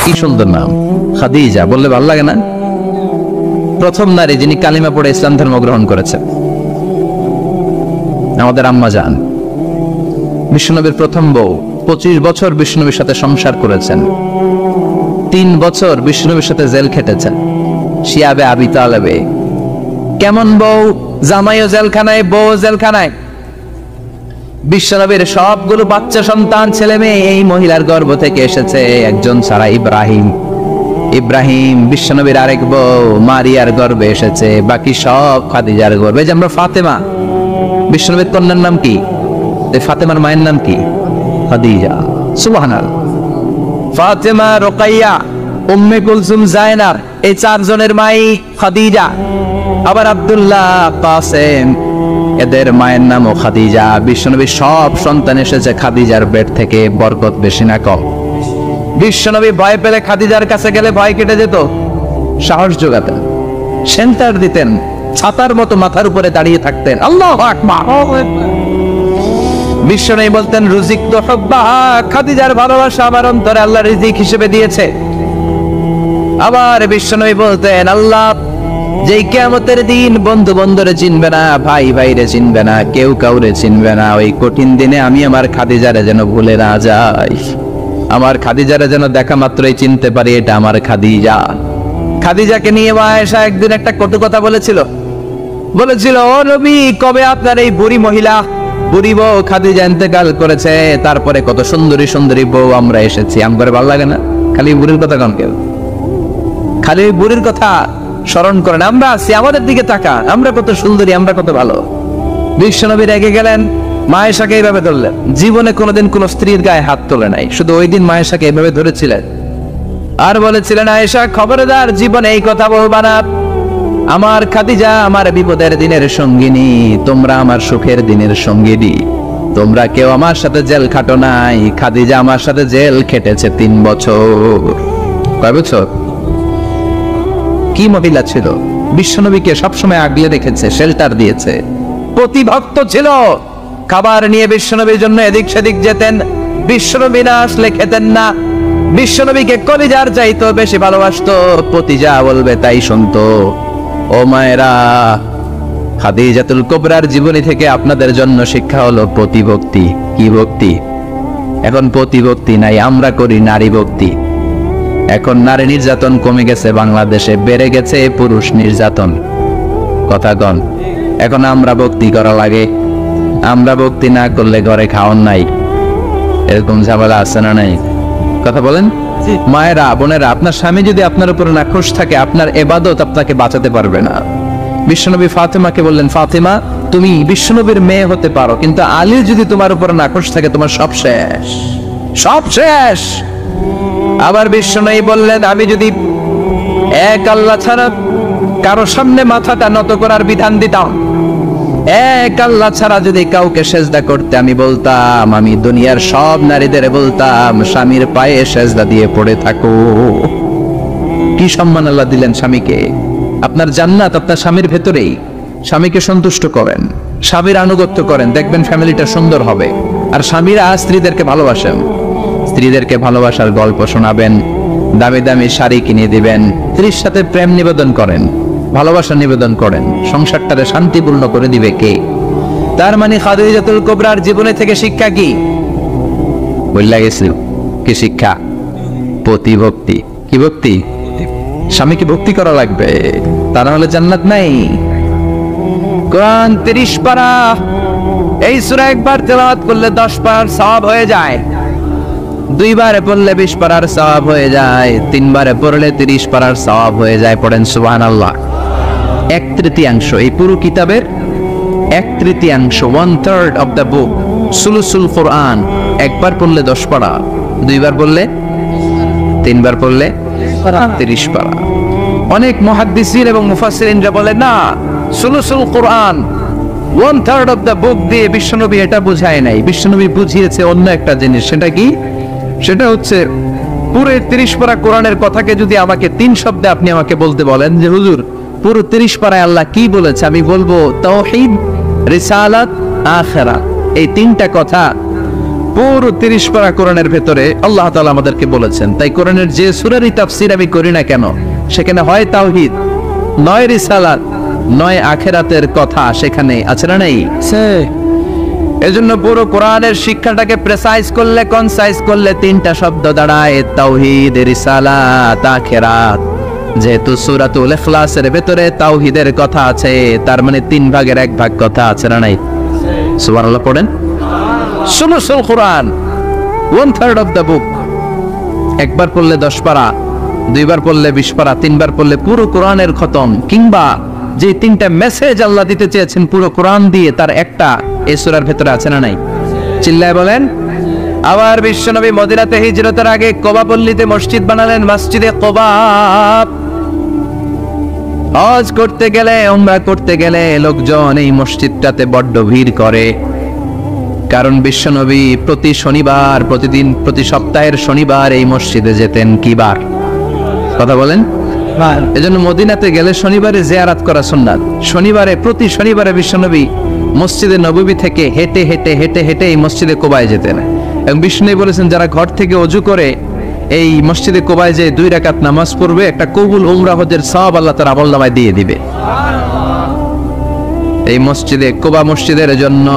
কি সুন্দর নাম, খাদিজা বললে ভালো লাগে না? প্রথম নারী যিনি কালিমা পড়ে ইসলাম ধর্ম গ্রহণ করেছেন, আমাদের আম্মা জান, বিশ্বনবীর প্রথম বউ। 25 বছর বিশ্বনবীর সাথে সংসার করেছেন, 3 বছর বিশ্বনবীর সাথে জেল খেটেছেন, শিয়াবে আবি তালেবে। কেমন বউ? জামাইও জেলখানায়, বউ জেলখানায়। বিশ্বনবীর সবগুলো বাচ্চা সন্তান, ছেলে মেয়ে এই মহিলার গর্ভ থেকে এসেছে, একজন ছাড়া ইব্রাহিম। ইব্রাহিম বিশ্বনবীর আরেক বউ মারিয়ার গর্ভে এসেছে, বাকি সব খাদিজার গর্ভে। যে আমরা ফাতেমা, বিশ্বনবীর কন্যার নাম কি? ফাতেমার মায়ের নাম কি? খাদিজা। সুবহানাল্লাহ। ফাতেমা, রোকাইয়া, উম্মে কুলসুম, জায়নাব, এই 4 জনের মাই খাদিজা। আবার আব্দুল্লাহ, কাসেম, এদের মায়ের নামও খাদিজা। বিশ্বনবীর সব সন্তান এসেছে খাদিজার পেট থেকে। বরকত বেশি না কম? বিশ্বনবী ভয় পেলে খাদিজার কাছে গেলে ভয় কেটে যেত, সাহস যোগাতেন, সেন্টার দিতেন, ছাতার মতো মাথার উপরে দাঁড়িয়ে থাকতেন। আল্লাহু আকবার। বিশ্বনবী বলতেন, রুজিক তো হুব্বা, খাদিজার ভালোবাসা আমার অন্তরে আল্লাহ রিজিক হিসেবে দিয়েছে। আবার বিশ্বনবী বলতেন, আল্লাহ যেই কিয়ামতের দিন বন্ধু বন্ধুরে চিনবে না, ভাই ভাইরে চিনবে না, কেউ কাউরে চিনবে না, ওই কঠিন দিনে আমি আমার খাদিজারে যেন ভুলে না যাই, আমার খাদিজারে যেন দেখা মাত্রই চিনতে পারি এটা আমার খাদিজা। খাদিজাকে নিয়ে মা আয়েশা একদিন একটা কটু কথা বলেছিল। ও নবী, কবে আপনার এই বুড়ি মহিলা, বুড়ি বউ খাদিজা ইন্তেকাল করেছে, তারপরে কত সুন্দরী সুন্দরী বউ আমরা এসেছি। আমার ভালো লাগে না? খালি বুড়ির কথা কম, কেউ খালি বুড়ির কথা স্মরণ করেন। আমরা আছি, আমাদের দিকে তাকা, আমরা কত সুন্দরী, আমরা কত ভালো। বিশ্বনবী রেগে গেলেন, মা আয়েশাকে এইভাবে ধরলেন। জীবনে কোনোদিন কোন স্ত্রীর গায়ে হাত তোলে নাই, শুধু ওই দিন মা আয়েশাকে এইভাবে ধরেছিলেন আর বলেছিলেন, আয়েশা খবরদার জীবনে এই কথা বলবা না, আমার খাদিজা আমার বিপদের দিনের সঙ্গিনী, তোমরা আমার সুখের দিনের সঙ্গিনী, তোমরা কেউ আমার সাথে জেল খাটো নাই, খাদিজা আমার সাথে জেল খেটেছে 3 বছর। কয় বছর? কি মহিলা ছিল! বিশ্বনবীকে সবসময় আগলে রেখেছে, শেল্টার দিয়েছে, প্রতিভক্ত ছিল। খাবার নিয়ে বিশ্বনবীর জন্য এদিক সেদিক যেতেন, বিশ্বনবী না আসলে খেতেন না। বিশ্বনবীকে কলিজার চাইতো বেশি ভালোবাসতো, পতি যা বলবে তাই শুনতো। ও মায়েরা, খাদিজাতুল কুবরার জীবনী থেকে আপনাদের জন্য শিক্ষা হলো প্রতিভক্তি। কি ভক্তি? এখন প্রতিভক্তি নাই, আমরা করি নারী ভক্তি। এখন নারী নির্যাতন কমে গেছে বাংলাদেশে, বেড়ে গেছে পুরুষ নির্যাতন। কথা কন। এখন আমরা ভক্তি করা লাগে, আমরা ভক্তি না করলে ঘরে খাওয়ান নাই, এরকম ঝামেলা আছে না নাই? কথা বলেন। মায়েরা, বোনেরা, আপনার স্বামী যদি আপনার উপর নাখোশ থাকে, আপনার ইবাদত আপনাকে বাঁচাতে পারবে না। বিশ্বনবী ফাতেমাকে বললেন, ফাতেমা তুমি বিশ্বনবীর মেয়ে হতে পারো, কিন্তু আলী যদি তোমার উপর নাখোশ থাকে, তোমার সব শেষ, সব শেষ। আবার বিশ্বনবী বললেন, আমি যদি এক আল্লাহ ছাড়া কারো সামনে মাথাটা নত করার বিধান দিতাম, এক আল্লাহ ছাড়া যদি কাউকে সেজদা করতে আমি বলতাম, আমি দুনিয়ার সব নারীদের বলতাম স্বামীর পায়ে সেজদা দিয়ে পড়ে থাকো। কি সম্মান আল্লাহ দিলেন স্বামীকে! আপনার জান্নাত আপনার স্বামীর ভেতরেই। স্বামীকে সন্তুষ্ট করেন, স্বামীর আনুগত্য করেন, দেখবেন ফ্যামিলিটা সুন্দর হবে। আর স্বামীরা স্ত্রীদেরকে ভালোবাসেন, স্ত্রীদেরকে ভালোবাসার গল্প শোনাবেন, দামি দামি শাড়ি কিনে দিবেন, স্ত্রীর সাথে প্রেম নিবেদন করেন, ভালোবাসা নিবেদন করেন, সংসারটারে শান্তিপূর্ণ করে দিবে কে? তার মানে খাদিজাতুল কুবরার জীবনে থেকে শিক্ষা কি? বললা গেছিল কি শিক্ষা? প্রতিভক্তি। কি ভক্তি? স্বামীকে ভক্তি করা লাগবে, তা না হলে জান্নাত নাই। কোরআন 30 পারা, এই সূরা একবার তেলাওয়াত করলে 10 পারার সওয়াব হয়ে যায়, 2 বারে পড়লে 20 পারার সওয়াব হয়ে যায়, 3 বারে পড়লে 30 পারার সওয়াব হয়ে যায়। পড়েন সুবহানাল্লাহ। 1/3 এই পুরো কিতাবের 1/3, 1/3 অফ দ্য বুক, সুলুসুল কোরআন, একবার পড়লে 10 পারা, 2 বার পড়লে, 3 বার পড়লে 30 পারা। অনেক মুহাদ্দিসিন এবং মুফাসসিরিনরা বলে না, সুলুসুল কোরআন 1/3 অফ দ্য বুক দিয়ে বিশ্বনবী এটা বুঝায় নাই। বিশ্বনবী বুঝিয়েছে অন্য একটা জিনিস। সেটা কি? সেটা হচ্ছে পুরো 30 পারা কোরআনের কথাকে যদি আমাকে 3 শব্দে আপনি আমাকে বলতে বলেন যে হুজুর পুরো 30 পারায় আল্লাহ কি বলেছে, আমি বলবো তাওহীদ, রিসালাত, আখিরাত। এই 3টা কথা পুরো 30 পারা কোরআনের ভেতরে আল্লাহ তাআলা আমাদেরকে বলেছেন। তাই কোরআনের যে সূরারই তাফসীর আমি করি না কেন, সেখানে হয় তাওহীদ, নয় রিসালাত, নয় আখিরাতের কথা সেখানে আছে না নাই? এজন্য পুরো কোরআনের শিক্ষাটাকে প্রেসাইজ করলে, কনসাইজ করলে 3টা শব্দ দাঁড়ায়, তাওহীদ, রিসালাত, আখিরাত। যেহেতু সূরাতুল ইখলাসের ভেতরে তাওহীদের কথা আছে, তার মানে 3 ভাগের 1 ভাগ কথা আছে না নাই? সুবহানাল্লাহ পড়েন। সুলুসুল কোরআন, 1/3 অফ দ্য বুক। একবার পড়লে 10 পারা, দুইবার পড়লে 20 পারা, তিনবার পড়লে পুরো কোরআনের খতম। কিংবা যে 3টা মেসেজ আল্লাহ দিতে চেয়েছেন পুরো কোরআন দিয়ে, তার একটা এই সূরার ভেতরে আছে না নাই? চিল্লায় বলেন। আবার বিশ্বনবী মদিনাতে হিজরতের আগে কোবা পল্লীতে মসজিদ বানালেন, মসজিদে কোবা। হজ করতে গেলে, উমরা করতে গেলে লোকজন এই মসজিদটাতে বড্ড ভিড় করে। কারণ বিশ্বনবী প্রতি শনিবার, প্রতিদিন, প্রতি সপ্তাহের শনিবার এই মসজিদে যেতেন। কি বার? কথা বলেন। এজন্য মদিনাতে গেলে শনিবারে জিয়ারত করা সুন্নাত। শনিবারে, প্রতি শনিবারে বিশ্বনবী মসজিদে নববী থেকে হেঁটে হেঁটে হেঁটে হেঁটে এই মসজিদে কোবায় যেতেন। এবং বিষ্ণু বলেছেন, যারা ঘর থেকে ওযু করে এই মসজিদে কোবায় যে 2 রাকাত নামাজ পড়বে, একটা কবুল উমরা হজের সওয়াব আল্লাহ তাআলা আমলনামায় দিয়ে দিবে। এই মসজিদে, কোবা মসজিদের জন্য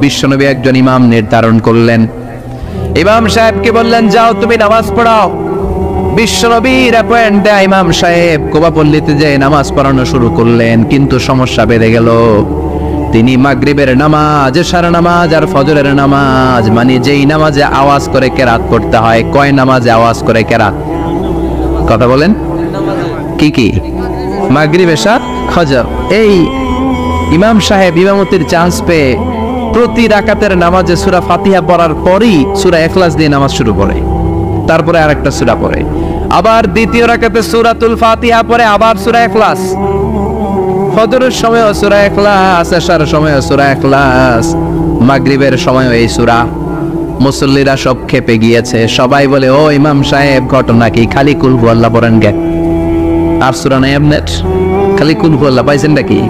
বিশ্বনবী একজন ইমাম নির্ধারণ করলেন। ইমাম সাহেবকে বললেন, যাও তুমি নামাজ পড়াও। বিশ্বনবীর অ্যাপয়েন্ট দেয়া ইমাম সাহেব কোবা পল্লীতে যে নামাজ পড়ানো শুরু করলেন। কিন্তু সমস্যা বেড়ে গেল। তিনি মাগরিবের নামাজ, এশার নামাজ আর ফজরের নামাজ, মানে যেই নামাজে আওয়াজ করে কেরাত পড়তে হয়, কয় নামাজে আওয়াজ করে কেরাত? কথা বলেন। কি কি? মাগরিব, এশা, ফজর। এই ইমাম সাহেব ইমামতির চান্স পেয়ে প্রতি রাকাতের নামাজে সূরা ফাতিহা পড়ার পরই সূরা ইখলাস দিয়ে নামাজ শুরু করে, তারপরে আরেকটা সূরা পড়ে, আবার দ্বিতীয় রাকাতে সূরাতুল ফাতিহা পড়ে, আবার সূরা ইখলাস। ফজরের সময় সূরা ইখলাস, এশার সময় সূরা ইখলাস, মাগরিবের সময় এই সূরা। মুসল্লিরা সব খেপে গিয়েছে। সবাই বলে, ও ইমাম সাহেব, ঘটনা কি? খালি কুল হুয়াল্লাহ পড়েন কে? আর সূরা নাই আপনার? খালি কুল হুয়াল্লাহ পাইছেন নাকি?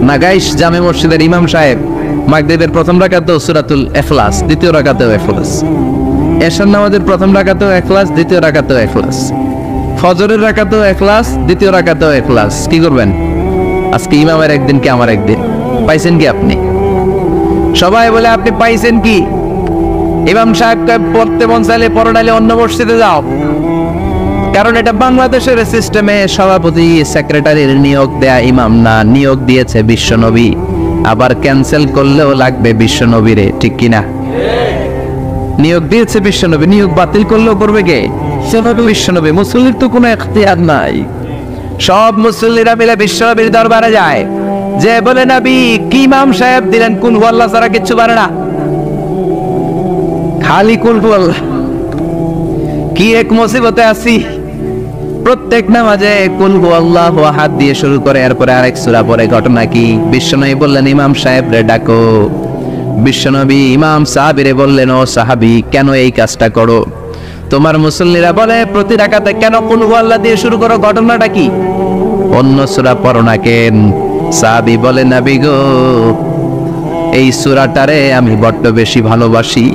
নাগাইশ জামে মসজিদের ইমাম সাহেব মাগরিবের প্রথম রাকাতেও সূরাতুল ইখলাস, দ্বিতীয় রাকাতেও ইখলাস। এশার নামাজের প্রথম রাকাতেও ইখলাস, দ্বিতীয় রাকাতেও ইখলাস। ফজরের রাকাতেও ইখলাস, দ্বিতীয় রাকাতেও ইখলাস। কি করবেন? আজকে ইমামের একদিন কি আমার একদিন? পাইছেন কি আপনি? সবাই বলে, আপনি পাইছেন কি? ইমাম সাহেবকে পড়তে মন চাইলে পড়ো, নাইলে অন্য মসজিদে যাও। কারণ এটা বাংলাদেশের সিস্টেমে সভাপতি সেক্রেটারির নিয়োগ দেয়া ইমাম না, নিয়োগ দিয়েছে বিশ্বনবী। আবার ক্যান্সেল করলেও লাগবে বিশ্বনবীরে, ঠিক কিনা? নিয়োগ দিয়েছে বিশ্বনবী, নিয়োগ বাতিল করলেও করবে কে? বিশ্বনবী। মুসল্লির তো কোনো এখতিয়ার নাই। সব মুসল্লিরা মিলে বিশ্বনবীর দরবারে যায়, যে বলে, নবী কি ইমাম সাহেব দিলেন, কুল হুয়াল্লাহ ছাড়া কিচ্ছু পারে না, খালি কুল হুয়াল্লাহ। কি এক মুসিবতে আছি। প্রত্যেক নামাজে কুল হুয়াল্লাহু আহাদ দিয়ে শুরু করে, এরপরে আরেক সূরা পড়ে। ঘটনা কি? বিশ্বনবী বললেন, ইমাম সাহেব রে ডাকো। বিশ্বনবী ইমাম সাহাবীরে বললেন, ও সাহাবী, কেন এই কাজটা করো? তোমার মুসল্লিরা বলে, প্রতি রাকাতে কেন কুল হুয়াল্লাহ দিয়ে শুরু করো? ঘটনাটা কি? অন্য সূরা পড়ো না কেন? সাহাবী বলে, নবী গো, এই সূরাটারে আমি বড্ড বেশি ভালোবাসি।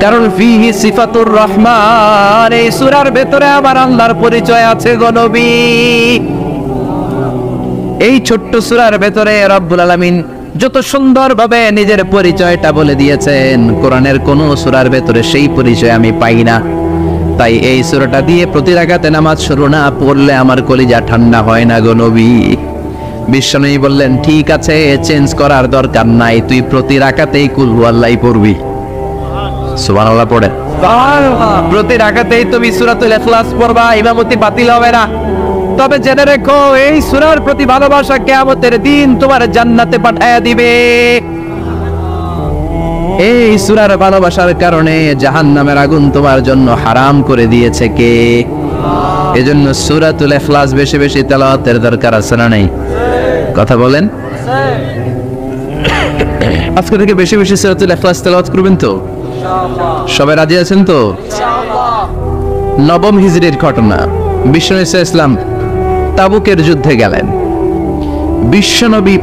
কারণ ফিহি সিফাতুর রহমান, এই সূরার ভেতরে আমার আল্লাহর পরিচয় আছে গো নবী। এই ছোট্ট সূরার ভেতরে রব্বুল আলামিন যত সুন্দরভাবে নিজের পরিচয়টা বলে দিয়েছেন, কোরআনের কোন সূরার ভেতরে সেই পরিচয় আমি পাই না। তাই এই সূরাটা দিয়ে প্রতি রাকাতে নামাজ শুরু না পড়লে আমার কলিজা ঠান্ডা হয় না গো নবী। বিশ্বনবী বললেন, ঠিক আছে, চেঞ্জ করার দরকার নাই, তুই প্রতি রাকাতেই কুল হুয়াল্লাহ পড়বি। সুবহানাল্লাহ পড়ে। প্রতি রাকাতেই তুমি সূরাতুল ইখলাস পড়বা, ইমামতি বাতিল হবে না। তবে জেনে রেখো, এই সূরার প্রতি ভালোবাসা কিয়ামতের দিন তোমার জান্নাতে পাঠায়া দিবে। এই সূরার ভালোবাসার কারণে জাহান্নামের আগুন তোমার জন্য হারাম করে দিয়েছে কে? এজন্য সূরাতুল ইখলাস বেশি বেশি তেলাওয়াতের দরকার আছে না নাই? কথা বলেন। আজকে থেকে বেশি বেশি সূরাতুল ইখলাস তেলাওয়াত করবেন তো? সবাই রাজি আছেন তো? নবম হিজরির ঘটনা। বিশ্বনবী সাল্লাল্লাহু আলাইহি ওয়াসাল্লাম তাবুকের যুদ্ধে গেলেন। বিশ্বনবী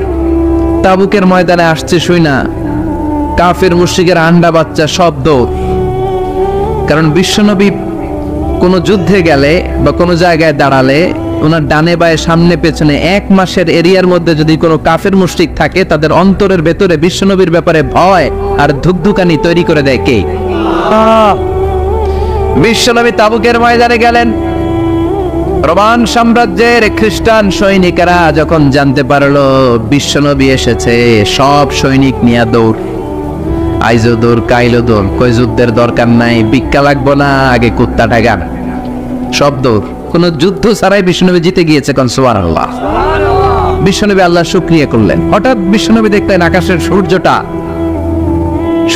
তাবুকের ময়দানে আসছে শুই না কাফের মুশরিকের আন্ডা বাচ্চা সব দৌড়। কারণ বিশ্বনবী কোন যুদ্ধে গেলে বা কোনো জায়গায় দাঁড়ালে ওনার ডানে বায়ে সামনে পেছনে 1 মাসের এরিয়ার মধ্যে যদি কোনো কাফের মুশরিক থাকে, তাদের অন্তরের ভেতরে বিশ্বনবীর ব্যাপারে ভয় আর ধুকধুকানি তৈরি করে দেয় কে? বিশ্বনবী তাবুকের ময়দানে গেলেন। রোমান সাম্রাজ্যের খ্রিস্টান সৈনিকেরা যখন জানতে পারলো বিশ্বনবী এসেছে, সব সৈনিক নিয়ে দৌড়। আইজো দৌড়, কাইলো দৌড়, কই যুদ্ধের দরকার নাই, ভিক্ষা লাগবো না, আগে কুত্তা ঠাগান, সব দৌড়। কোন যুদ্ধ ছাড়াই বিশ্বনবী জিতে গিয়েছে। কোন সুবহানাল্লাহ। বিশ্বনবী আল্লাহ শুকরিয়া করলেন। হঠাৎ বিশ্বনবী দেখলেন আকাশের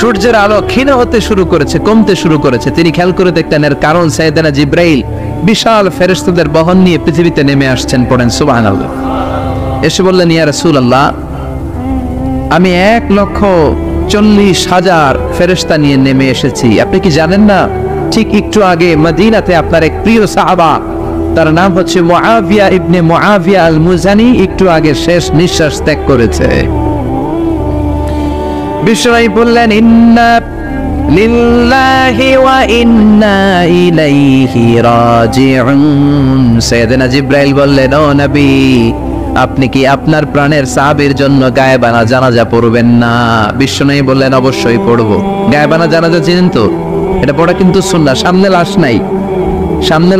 সূর্যের আলো ক্ষীণ হতে শুরু করেছে, কমতে শুরু করেছে। তিনি খেয়াল করে দেখলেন এর কারণ সাইয়েদনা জিব্রাইল বিশাল ফেরেশতাদের বহন নিয়ে পৃথিবীতে নেমে আসছেন। পড়েন সুবহানাল্লাহ। এসে বললেন, ইয়া রাসূলুল্লাহ, আমি 1,40,000 ফেরেশতা নিয়ে নেমে এসেছি। আপনি কি জানেন না, ঠিক একটু আগে মদিনাতে আপনার এক প্রিয় সাহাবা, তার নাম হচ্ছে মুআবিয়া ইবনে মুআবিয়া আল মুজানি, একটু আগে শেষ নিঃশ্বাস ত্যাগ করেছে। বিশ্বনবী বললেন, ইন্না লিল্লাহি ওয়া ইন্না ইলাইহি রাজিউন। সাইয়েদনা জিব্রাইল বললেন, ও নবী, আপনি কি আপনার প্রাণের সাহাবীর জন্য গায়েবানা জানাজা পড়বেন না? বিশ্বনবী বললেন, অবশ্যই পড়ব। গায়েবানা জানাজা চিনেন তো? এটা পড়া কিন্তু সুন্নাহ। সামনে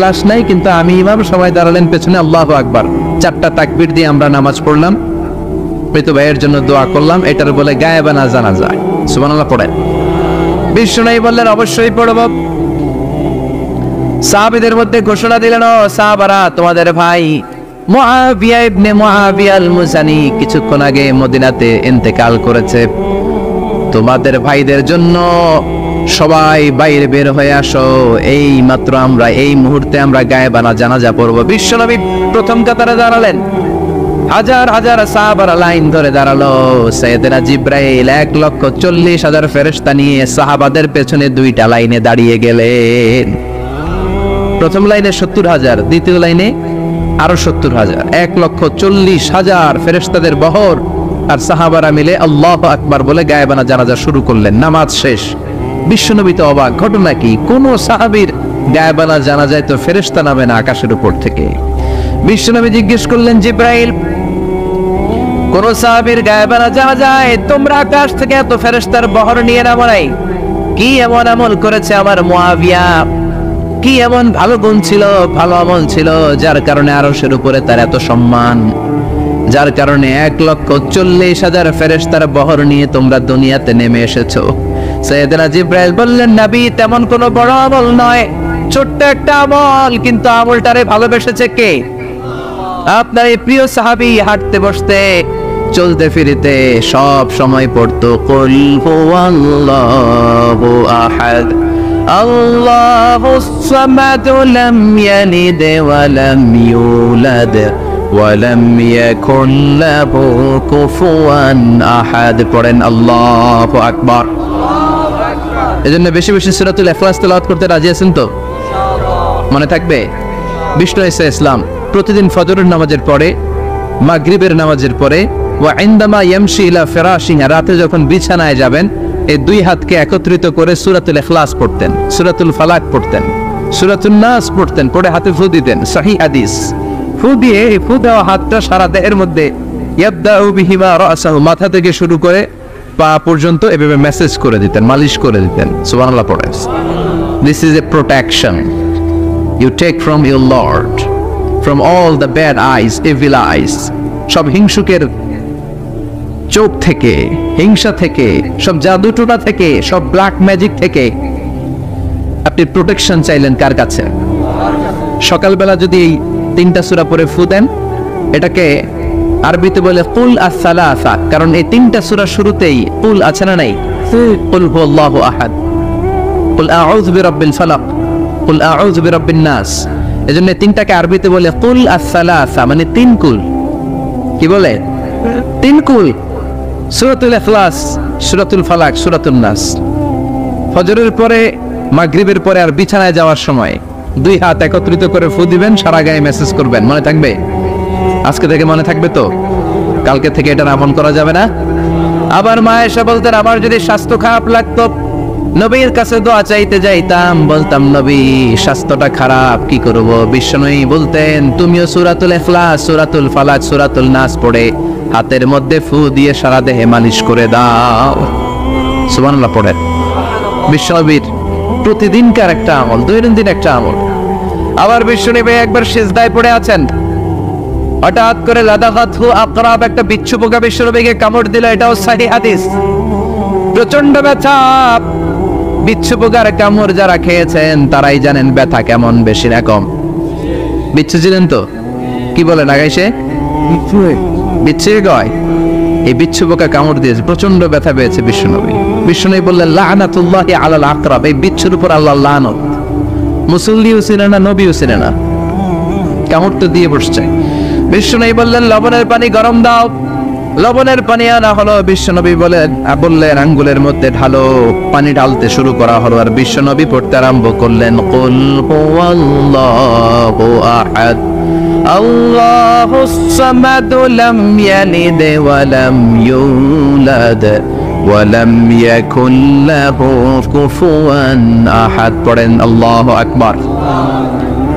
লাশ নাই, কিন্তু আমি ইমাম, সবাই দাঁড়ালেন পেছনে, আল্লাহু আকবার, 4টা তাকবীর দিয়ে আমরা নামাজ পড়লাম, মৃত ভাইয়ের জন্য দোয়া করলাম, এটার বলে গায়েবানা জানাজা। সুবহানাল্লাহ পড়েন। বিশ্বনবী বললেন, অবশ্যই পড়ব। সাহাবীদের মধ্যে ঘোষণা দিলেন, ও সাহাবারা, তোমাদের ভাই মুআবিয়া ইবনে মুআবিয়া আল মুজানি কিছুক্ষণ আগে মদিনাতে ইন্তেকাল করেছে। তোমাদের ভাইদের জন্য সবাই বাইরে বের হয়ে আসো, এই মাত্র আমরা এই মুহূর্তে আমরা গায়েবানা জানাজা পড়ব। বিশ্বনবী প্রথম কাতারে দাঁড়ালেন, হাজার হাজার সাহাবারা লাইন ধরে দাঁড়ালো। সাইয়েদনা জিব্রাইল 1,40,000 ফেরেশতা নিয়ে সাহাবাদের পেছনে 2টা লাইনে দাঁড়িয়ে গেলেন। প্রথম লাইনে 70,000, দ্বিতীয় লাইনে আরো 70,000, 1,40,000 ফেরেশতাদের বহর। আর সাহাবারা মিলে আল্লাহু আকবার বলে গায়েবানা জানাজা শুরু করলেন। নামাজ শেষ। বিশ্বনবী তো অবাক, ঘটনা কি? কোন সাহাবীর গায়েবানা জানাজায় তো ফেরেশতা নামে না আকাশের উপর থেকে। বিশ্বনবী জিজ্ঞেস করলেন, জিব্রাইল, কোন সাহাবীর গায়েবানা জানাজায় তোমরা আকাশ থেকে এত ফেরেশতার বহর নিয়ে নামো নাই? কি এমন আমল করেছে আমার মুআবিয়া? কি এমন ভালো গুণ ছিল, ভালো আমল ছিল, যার কারণে আরশের উপরে তার এত সম্মান, যার কারণে 1,40,000 ফেরেশতার বহর নিয়ে তোমরা দুনিয়াতে নেমে এসেছো? সাইয়েদনা জিব্রাইল বললেন, নবী, তেমন কোনো বড় আমল নয়, ছোট্ট একটা আমল, কিন্তু আমলটারে ভালোবেসেছে কে? আপনার এই প্রিয় সাহাবী হাঁটতে বসতে চলতে ফিরিতে সব সময় পড়তো, কুল হুয়াল্লাহু আহাদ, আল্লাহুস সামাদ, লাম ইয়ালিদ ওয়া লাম ইউলাদ ওয়া লাম ইয়াকুল লাহু কুফুয়ান আহাদ। পড়েন আল্লাহু আকবার। এজন্য বেশি বেশি সূরাতুল ইখলাস তেলাওয়াত করতে রাজি আছেন তো? মনে থাকবে? বিষ্ণু ঈসা ইসলাম প্রতিদিন ফজরের নামাজের পরে, মাগরিবের নামাজের পরে, ওয়া ইনদামা ইয়ামশি ইলা ফিরাশিহি, রাতে যখন বিছানায় যাবেন, এই 2 হাতকে একত্রিত করে সূরাতুল ইখলাস পড়তেন, সূরাতুল ফালাক পড়তেন, সূরাতুন নাস পড়তেন, পড়ে হাতে ফু দিতেন। সহিহ হাদিস। ফু দিয়ে এই ফু দেওয়া হাতটা সারা দেহের মধ্যে ইয়াবদাউ বিহিমা রাসাহু, মাথা থেকে শুরু করে পা পর্যন্ত এভাবে মেসেজ করে দিতেন, মালিশ করে দিতেন। সুবহানাল্লাহ পড়েন। This is a protection you take from your Lord, from all the bad eyes, evil eyes, সব হিংসুকের চোখ থেকে, হিংসা থেকে, সব জাদুটোনা থেকে, সব ব্ল্যাক ম্যাজিক থেকে আপনি প্রোটেকশন চাইলেন কার কাছে? সকালবেলা যদি এই 3টা সূরা পড়ে ফু দেন, এটাকে আরবিতে বলে কুল আস-সালাসা, কারণ এই 3টা সূরা শুরুতেই কুল আছে না নাই? কুল হুয়াল্লাহু আহাদ, কুল আউযু বিরাব্বিল ফালাক, কুল আউযু বিরাব্বিন নাস। এজন্য 3টাকে আরবিতে বলে কুল আস-সালাসা, মানে 3 কুল। কি বলে? 3 কুল। সূরাতুল ইখলাস, সূরাতুল ফালাক, সূরাতুন নাস। ফজরের পরে, মাগরিবের পরে আর বিছানায় যাওয়ার সময় 2 হাত একত্রিত করে ফু দিবেন, সারা গায়ে মেসেজ করবেন। মনে থাকবে? আজকে থেকে মনে থাকবে তো? কালকে থেকে এটা আমল করা যাবে না? আবার মা এসে বলতেন আমার যদি স্বাস্থ্য খারাপ লাগতো নবীর কাছে দোয়া চাইতে যাইতাম, বলতাম নবী স্বাস্থ্যটা খারাপ কি করব? বিশ্বনবী বলতেন তুমিও সূরাতুল ইখলাস, সূরাতুল ফালাক, সূরাতুল নাস পড়ে হাতের মধ্যে ফু দিয়ে সারা দেহে মালিশ করে দাও। সুবহানাল্লাহ পড়েন। বিশ্বনবীর প্রতিদিনকার একটা আমল, দৈনন্দিন একটা আমল। আবার বিশ্বনবী একবার সিজদায় পড়ে আছেন, হঠাৎ করে লাদাগাতহু আকরাব, একটা বিচ্ছু পোকা বিশ্বনবীকে কামড় দিল। এটাও সহিহ হাদিস। প্রচন্ড ব্যথা। বিচ্ছু পোকার কামড় যারা খেয়েছেন তারাই জানেন ব্যথা কেমন, বেশি না কম? বিচ্ছু ছিলেন তো? কি বলেন আগাইছে বিচ্ছু কয়? এই বিচ্ছু পোকা কামড় দিয়েছে, প্রচন্ড ব্যথা পেয়েছে বিশ্বনবী। বিশ্বনবী বললেন লাআনাতুল্লাহি আলাল আকরাব, এই বিচ্ছুর উপর আল্লাহর লানত। মুসল্লিও ছিলেন না, নবীও ছিলেন না, কামড় তো দিয়ে বসছে। বিশ্বনবী বললেন লবণের পানি গরম দাও। লবণের পানি আনা হলো। বিশ্বনবী বললেন আঙ্গুলের মধ্যে ঢালো। পানি ঢালতে শুরু করা হলো, আর বিশ্বনবী পড়তে আরম্ভ করলেন কুল হুয়াল্লাহু আহাদ আল্লাহুস সামাদ লাম ইয়ালিদ ওয়া লাম ইউলাদ ওয়া লাম ইয়াকুল লাহু কুফুয়ান আহাদ। পড়েন আল্লাহু আকবার।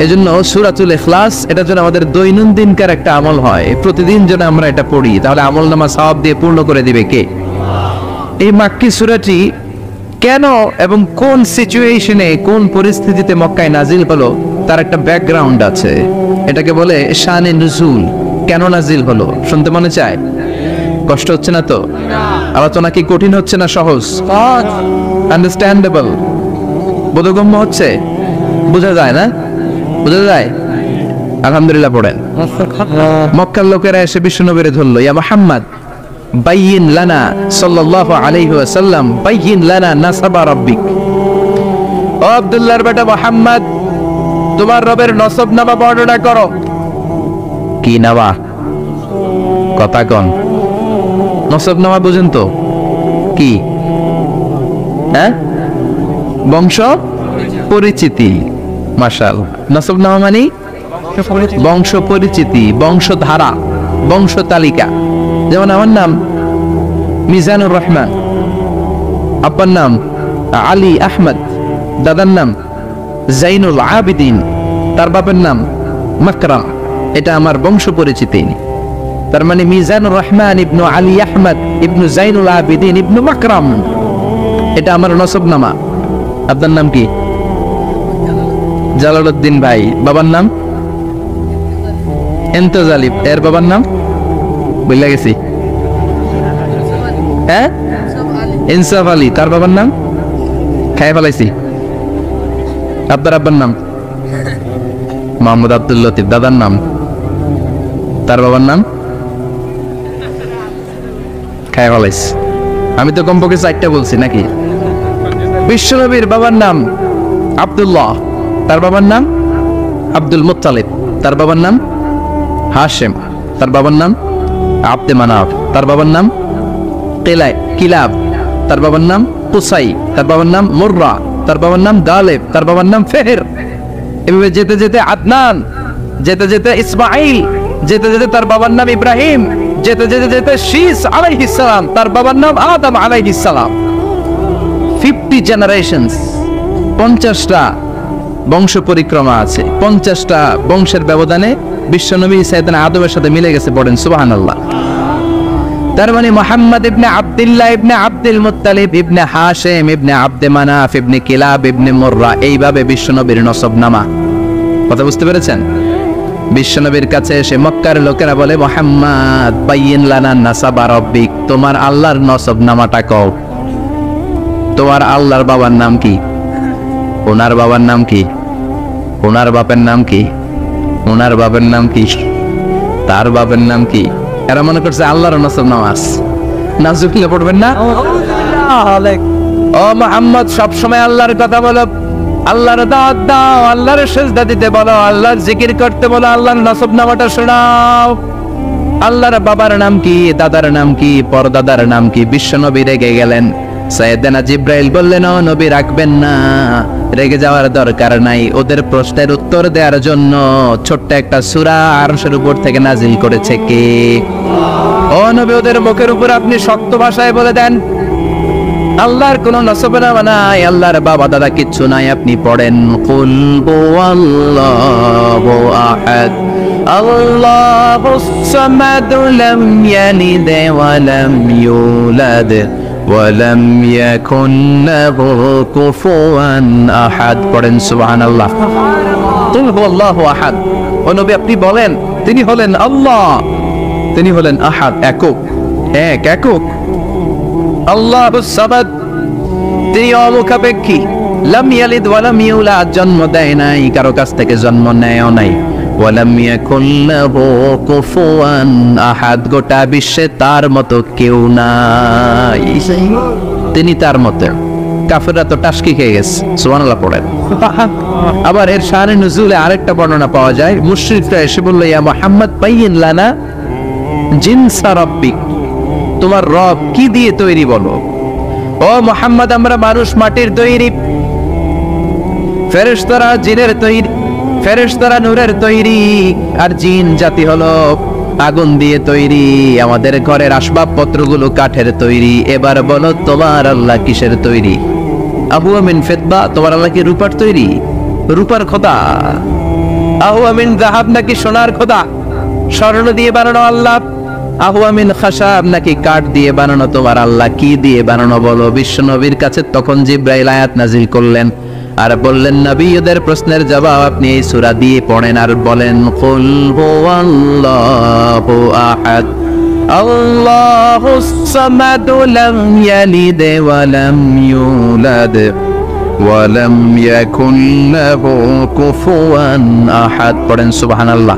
এজন্য সূরাতুল ইখলাস এটা যেন আমাদের দৈনন্দিনকার একটা আমল হয়, প্রতিদিন যেন আমরা এটা পড়ি, তাহলে আমলনামা সওয়াব দিয়ে পূর্ণ করে দিবে কে? এই মাক্কি সূরাটি কেন এবং কোন সিচুয়েশনে, কোন পরিস্থিতিতে মক্কায় নাজিল হলো তার একটা ব্যাকগ্রাউন্ড আছে। এটাকে বলে শানে নুজুল। কেন নাজিল হলো শুনতে মনে চায়? কষ্ট হচ্ছে না তো? আলোচনা কি কঠিন হচ্ছে না সহজ? আন্ডারস্ট্যান্ডেবল, বোধগম্য হচ্ছে? বোঝা যায় না? বোঝা যায়? আলহামদুলিল্লাহ পড়েন। মক্কার লোকেরা এসে বিশ্বনবীরে ধরলো, ইয়া মুহাম্মদ বাইয়িন লানা সাল্লাল্লাহু আলাইহি ওয়াসাল্লাম বাইয়িন লানা নাসাবা রাব্বিক। ও আব্দুল্লাহর বেটা মুহাম্মদ, তোমার রবের নসব নামা বর্ণনা করো। কি নামা? কথা কোন? নসব নামা বুঝেন তো কি? হ্যাঁ, বংশ পরিচিতি। মাশাআল্লাহ। নসব নামা মানে বংশ পরিচিতি, বংশধারা, বংশ তালিকা। যেমন আমার নাম মিজানুর রহমান, আব্বার নাম আলী আহমদ, দাদার নাম জাইনুল আবিদিন, তার বাবার নাম মাকরাম। এটা আমার বংশ পরিচিতি। তার মানে মিজানুর রহমান ইবনু আলী আহমদ ইবনু জাইনুল আবিদিন ইবনু মাকরাম, এটা আমার নসব নামা। আপনার নাম কি? জালালউদ্দিন ভাই। বাবার নাম এন্তেজালিব। এর বাবার নাম বলে গেছি, হ্যাঁ, ইনসাফ আলী। তার বাবার নাম খাই ফেলাইছি। আপনার আব্বার নাম মোহাম্মদ আব্দুল লতিফ। দাদার নাম, তার বাবার নাম খাই ফেলাইছি। আমি তো কমপক্ষে 4টা বলছি নাকি? বিশ্বনবীর বাবার নাম আব্দুল্লাহ, তার বাবার নাম আব্দুল মুত্তালিব, তার বাবার নাম হাশেম, তার বাবার নাম আব্দে মানাফ, তার বাবার নাম কিলাব, তার বাবার নাম কুসাই, তার বাবার নাম মুররা, তার বাবার নাম গালেব, তার বাবার নাম ফেহের। এভাবে যেতে যেতে আদনান, যেতে যেতে ইসমাইল, যেতে যেতে তার বাবার নাম ইব্রাহিম, যেতে যেতে যেতে শীস আলাইহিস সালাম, তার বাবার নাম আদম আলাইহিস সালাম। 50 জেনারেশনস, 50টা বংশ পরিক্রমা আছে। 50টা বংশের ব্যবধানে বিশ্বনবী সাইয়েদনা আদমের সাথে মিলে গেছে। পড়েন সুবহানাল্লাহ। তার মানে মুহাম্মদ ইবনে আব্দুল্লাহ ইবনে আব্দুল মুত্তালিব ইবনে হাশিম ইবনে আব্দে মানাফ ইবনে কিলাব ইবনে মুররা, এইভাবে বিশ্বনবীর নসব নামা। কথা বুঝতে পেরেছেন? বিশ্বনবীর কাছে এসে মক্কার লোকেরা বলে মুহাম্মদ বাইয়িন লানা নাসাবা রাব্বিক, তোমার আল্লাহর নসব নামাটা কও। তোমার আল্লাহর বাবার নাম কি? ওনার বাবার নাম কি? ওনার বাপের নাম কি? ওনার বাপের নাম কি? তার বাপের নাম কি? এরা মনে করছে আল্লাহর নসব নামাজ। নাজুকিলে পড়বেন না? ও মুহাম্মদ, সব সময় আল্লাহর কথা বলো, আল্লাহর দাওয়াত দাও, আল্লাহর সিজদা দিতে বলো, আল্লাহর জিকির করতে বলো, আল্লাহর নসব নামাটা শোনাও। আল্লাহর বাবার নাম কি? দাদার নাম কি? পরদাদার নাম কি? বিশ্বনবী রেগে গেলেন। সাইয়েদনা জিব্রাইল বললেন, ও নবী রাখবেন না, রেগে যাওয়ার দরকার নাই। ওদের প্রশ্নের উত্তর দেওয়ার জন্য ছোট্ট একটা সূরা আরশের উপর থেকে নাজিল করেছে কে? ও নবী, ওদের মুখের উপর আপনি শক্ত ভাষায় বলে দেন, আল্লাহর কোনো নসবনামা নাই, আল্লাহর বাবা দাদা কিচ্ছু নাই। আপনি পড়েন, কুল হুয়াল্লাহু আহাদ আল্লাহুস সামাদ লাম ইয়ালিদ ওয়া লাম ইউলাদ ওয়া লাম ইয়াকুন লাহু কুফুয়ান আহাদ। পড়েন সুবহানাল্লাহ। কুল হুয়াল্লাহু আহাদ। ও নবী, আপনি বলেন, তিনি হলেন আল্লাহ, তিনি হলেন আহাদ, একক, একক। আল্লাহুস সামাদ, তিনি অমুখাপেক্ষী। লাম ইয়ালিদ ওয়া লাম ইউলাদ, জন্ম দেয় নাই, কারো কাছ থেকে জন্ম নেয়ও নাই। ওয়া লাম ইয়াকুন লাহু কুফুয়ান আহাদ, গোটা বিশ্বে তার মতো কেউ নাই, তিনি তার মতো। কাফেররা তো টাসকি খেয়ে গেছে। সুবহানাল্লাহ পড়েন। আবার এর শানে নুজুলে আরেকটা বর্ণনা পাওয়া যায়, মুশরিকরা এসে বলল, ইয়া মুহাম্মদ বাইয়িন লানা জিনসা রাব্বিক, তোমার রব কি দিয়ে তৈরি বলো। ও মুহাম্মদ, আমরা মানুষ মাটির তৈরি, ফেরেশতারা জিনের তৈরি, ফেরেশতারা নূরের তৈরি, আর জিন জাতি হলো আগুন দিয়ে তৈরি। আমাদের ঘরের আসবাবপত্রগুলো কাঠের তৈরি। এবার বলো, তোমার আল্লাহ কিসের তৈরি? আহুয়া মিন ফিদ্দা, তোমার আল্লাহ কি রূপার তৈরি? রূপার খোদা? আহুয়া মিন যাহাব, নাকি সোনার খোদা, স্বর্ণ দিয়ে বানানো আল্লাহ? আহুয়া মিন খাশাব, নাকি কাঠ দিয়ে বানানো তোমার আল্লাহ? কি দিয়ে বানানো বলো? বিশ্ব নবীর কাছে তখন জিব্রাইল আয়াত নাজিল করলেন আর বললেন, নবী, ওদের প্রশ্নের জবাব আপনি এই সূরা দিয়ে পড়েন আর বলেন, কুল হুয়াল্লাহু আহাদ আল্লাহুস সামাদ লাম ইয়ালিদ ওয়া লাম ইউলাদ ওয়া লাম ইয়াকুন লাহু কুফুয়ান আহাদ। পড়েন সুবহানাল্লাহ।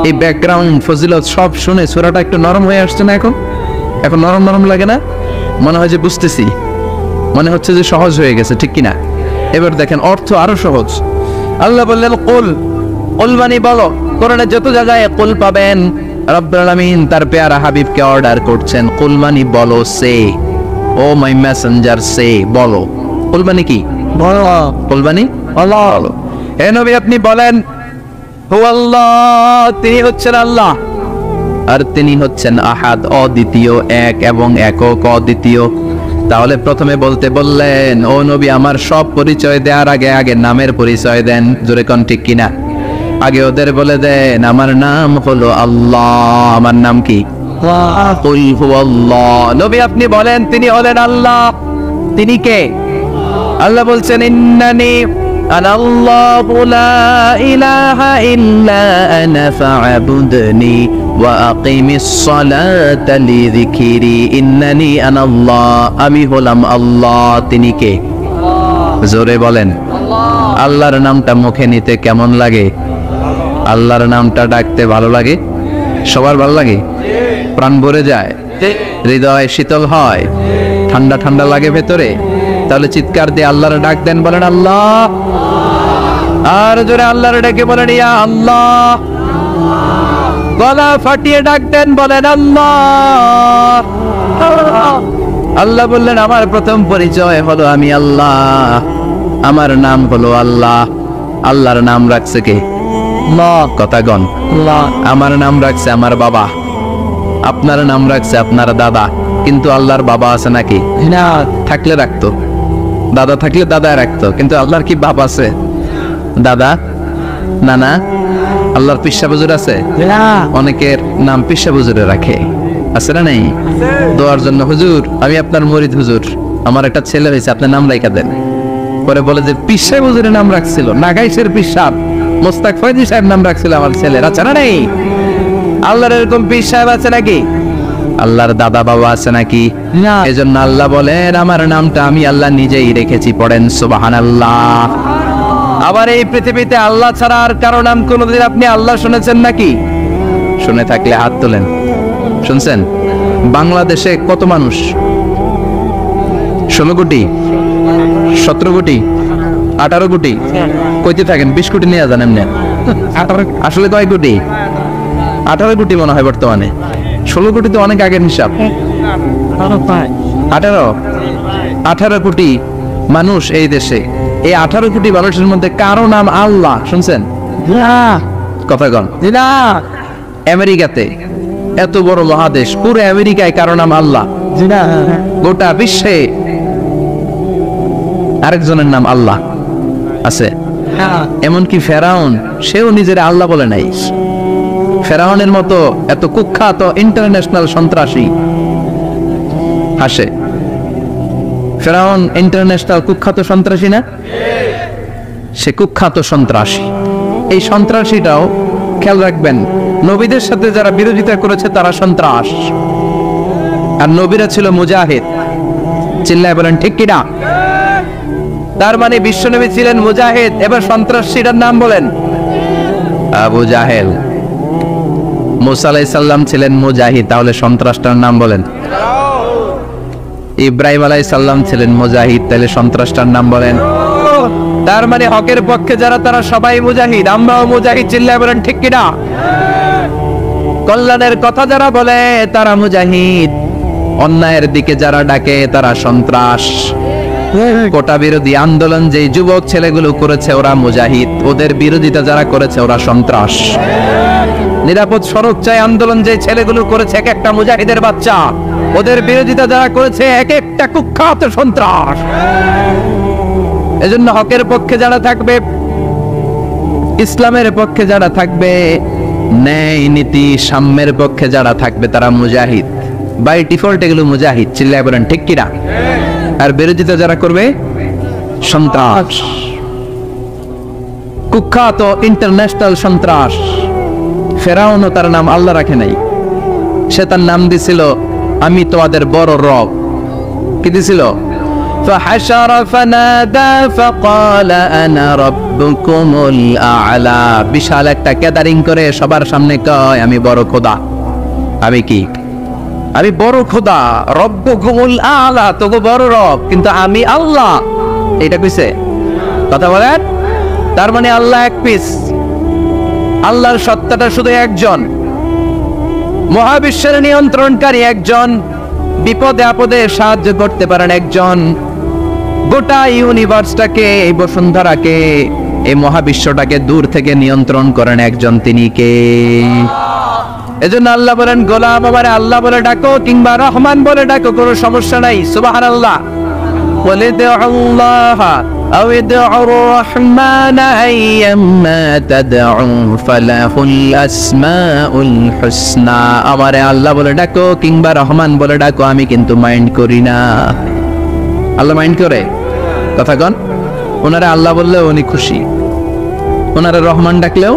এই ব্যাকগ্রাউন্ড ফজিলত সব শুনে সূরাটা একটু নরম হয়ে আসছে না? এখন নরম নরম লাগে না? মনে হয় যে বুঝতেছি, মনে হচ্ছে যে সহজ হয়ে গেছে, ঠিক কিনা? এবার দেখেন অর্থ আরো সহজ। আল্লাহ বললেন, কুল, কুল মানে বলো। কোরআনে যত জায়গায় কুল পাবেন, রব্বুল আলামিন তার পেয়ারা হাবিবকে অর্ডার করছেন, কুল মানে বলো, সে, ও মাই মেসেঞ্জার, সে, বলো। কুল মানে কি? বলো। কুল মানে বলো। হে নবী, আপনি বলেন, হুয়াল্লাহ, তিনি হচ্ছেন আল্লাহ, আর তিনি হচ্ছেন আহাদ, অদ্বিতীয়, এক এবং একক, অদ্বিতীয়। তাহলে প্রথমে বলতে বললেন, ও নবী, আমার সব পরিচয় দেওয়ার আগে আগে নামের পরিচয় দেন। জোরে কোন ঠিক কিনা? আগে ওদের বলে দেন, আমার নাম হলো আল্লাহ। আমার নাম কি? কুল হুয়াল্লাহ। নবী, আপনি বলেন, তিনি হলেন আল্লাহ। তিনি কে? আল্লাহ বলছেন, ইন্নানি আনাল্লাহু লা ইলাহা ইল্লা আনা ফা'বুদনি ওয়া আকিমিস সালাতা লিযিকরি। ইন্নানি আনাল্লাহ, আমি হলাম আল্লাহ। তিনি কে? জোরে বলেন। আল্লাহর নামটা মুখে নিতে কেমন লাগে? আল্লাহর নামটা ডাকতে ভালো লাগে? সবার ভালো লাগে? প্রাণ ভরে যায়, হৃদয় শীতল হয়, ঠান্ডা ঠান্ডা লাগে ভেতরে। তাহলে চিৎকার দিয়ে আল্লাহর ডাক দেন, বলেন আল্লাহ। আর জোরে আল্লাহর ডেকে বলেন, ইয়া আল্লাহ। গলা ফাটিয়ে ডাক দেন, বলেন আল্লাহ। আল্লাহ বললেন, আমার প্রথম পরিচয় হলো আমি আল্লাহ, আমার নাম হলো আল্লাহ। আল্লাহর নাম রাখছে কে? কথাগণ। আমার নাম রাখছে আমার বাবা, আপনার নাম রাখছে আপনার দাদা। কিন্তু আল্লাহর বাবা আছে নাকি? না। থাকলে রাখতো, দাদা থাকলে দাদায় রাখতো। কিন্তু আল্লাহর কি বাপ আছে? দাদা, নানা? আল্লাহর পিসা বুজুর আছে? অনেকের নাম পিসা বুজুরে রাখে, আছে না? নেই? দোয়ার জন্য, হুজুর আমি আপনার মুরিদ, হুজুর আমার একটা ছেলে হয়েছে, আপনার নাম রাখা দেন। পরে বলে যে পিসা বুজুরের নাম রাখছিল, নাগাইশের পিসাব মোস্তাক ফয়জি সাহেব নাম রাখছিল আমার ছেলের, আছে না? নেই? আল্লাহর এরকম পীর সাহেব আছে নাকি? আল্লাহর দাদা বাবা আছে নাকি? না। এজন্য আল্লাহ বলেন, আমার নামটা আমি আল্লাহ নিজেই রেখেছি। পড়েন সুবহানাল্লাহ। আবার এই পৃথিবীতে আল্লাহ ছাড়া আর কারো নাম কোনোদিন আপনি আল্লাহ শুনেছেন নাকি? শুনে থাকলে হাত তোলেন। শুনছেন? বাংলাদেশে কত মানুষ? 16 কোটি, 17 কোটি, 18 কোটি? কইতে থাকেন, 20 কোটি নিয়ে যান এমনি। আসলে কয় কোটি? 18 কোটি মনে হয় বর্তমানে। 16 কোটি তো অনেক আগের হিসাব। 18 18 কোটি মানুষ এই দেশে, এই 18 কোটি মানুষের মধ্যে কারো নাম আল্লাহ শুনছেন? কথা কন না। আমেরিকাতে, এত বড় মহাদেশ, পুরো আমেরিকায় কারো নাম আল্লাহ? গোটা বিশ্বে আরেকজনের নাম আল্লাহ আছে? এমনকি ফেরাউন, সেও নিজের আল্লাহ বলে নাই। ফেরাউনের মতো এত কুখ্যাত ইন্টারন্যাশনাল সন্ত্রাসী আসে। ফেরাউন ইন্টারন্যাশনাল কুখ্যাত সন্ত্রাসী না? সে কুখ্যাত সন্ত্রাসী। এই সন্ত্রাসীটাও খেয়াল রাখবেন, নবীদের সাথে যারা বিরোধিতা করেছে তারা সন্ত্রাস, আর নবীরা ছিল মুজাহিদ। চিল্লায় বলেন ঠিক কিনা? তার মানে বিশ্বনবী ছিলেন মুজাহিদ। এবার সন্ত্রাসীটার নাম বলেন। আবু জাহেল। মুসা আলাইহিস সালাম ছিলেন মুজাহিদ, তাহলে সন্ত্রাসটার নাম বলেন। ইব্রাহিম আলাইহিস সালাম ছিলেন মুজাহিদ, তাহলে সন্ত্রাসটার নাম বলেন। তার মানে হকের পক্ষে যারা তারা সবাই মুজাহিদ, আমরাও মুজাহিদ। চিল্লায় বলেন ঠিক কিনা? কল্যাণের কথা যারা বলে তারা মুজাহিদ, অন্যায়ের দিকে যারা ডাকে তারা সন্ত্রাস। কোটা বিরোধী আন্দোলন যে যুবক ছেলেগুলো করেছে ওরা মুজাহিদ, ওদের বিরোধিতা যারা করেছে ওরা সন্ত্রাস। নিরাপদ সড়ক চাই আন্দোলন যে ছেলেগুলো করেছে এক একটা মুজাহিদের বাচ্চা, ওদের বিরোধিতা যারা করেছে এক একটা কুখ্যাত সন্ত্রাস। এজন্য হকের পক্ষে যারা থাকবে, ইসলামের পক্ষে যারা থাকবে, ন্যায় নীতি সাম্যের পক্ষে যারা থাকবে তারা মুজাহিদ। বাই ডিফল্ট এগুলো মুজাহিদ। চিল্লায় বলেন ঠিক কিনা? আর বিরোধিতা যারা করবে সন্ত্রাস, কুখ্যাত ইন্টারন্যাশনাল সন্ত্রাস। ফেরাউনও তার নাম আল্লাহ রাখে নাই, সে তার নাম দিছিল আমি তোমাদের বড় রব। কি দিছিল? فحشر فنادى فقال انا ربكم الاعلى। বিশাল একটা গ্যাদারিং করে সবার সামনে কয় আমি বড় খোদা। আমি কি? আমি বড় খোদা, রব্বুকুমুল আলা, তোগো বড় রব, কিন্তু আমি আল্লাহ। এটা কইছে? কথা বলেন। তার মানে আল্লাহ এক পিস, আল্লাহর সত্তাটা শুধু একজন, মহাবিশ্বের নিয়ন্ত্রণকারী একজন, বিপদে আপদে সাহায্য করতে পারেন একজন, গোটা ইউনিভার্সটাকে, এই বসুন্ধরাকে, এই মহাবিশ্বটাকে দূর থেকে নিয়ন্ত্রণ করেন একজন, তিনি কে? এজন্য আল্লাহ বলেন গোলাম আমারে আল্লাহ বলে ডাকো কিংবা রহমান বলে ডাকো, কোনো সমস্যা নাই। সুবহানাল্লাহ। বলে দে আল্লাহ আও ইদউর রহমান আইয়াম্মা তাদউ ফালাহুল আসমাউল হুসনা। আমারে আল্লাহ বলে ডাকো কিংবা রহমান বলে ডাকো, আমি কিন্তু মাইন্ড করি না। আল্লাহ মাইন্ড করে? কথা কন। ওনারা আল্লাহ বললেও উনি খুশি, ওনারা রহমান ডাকলেও।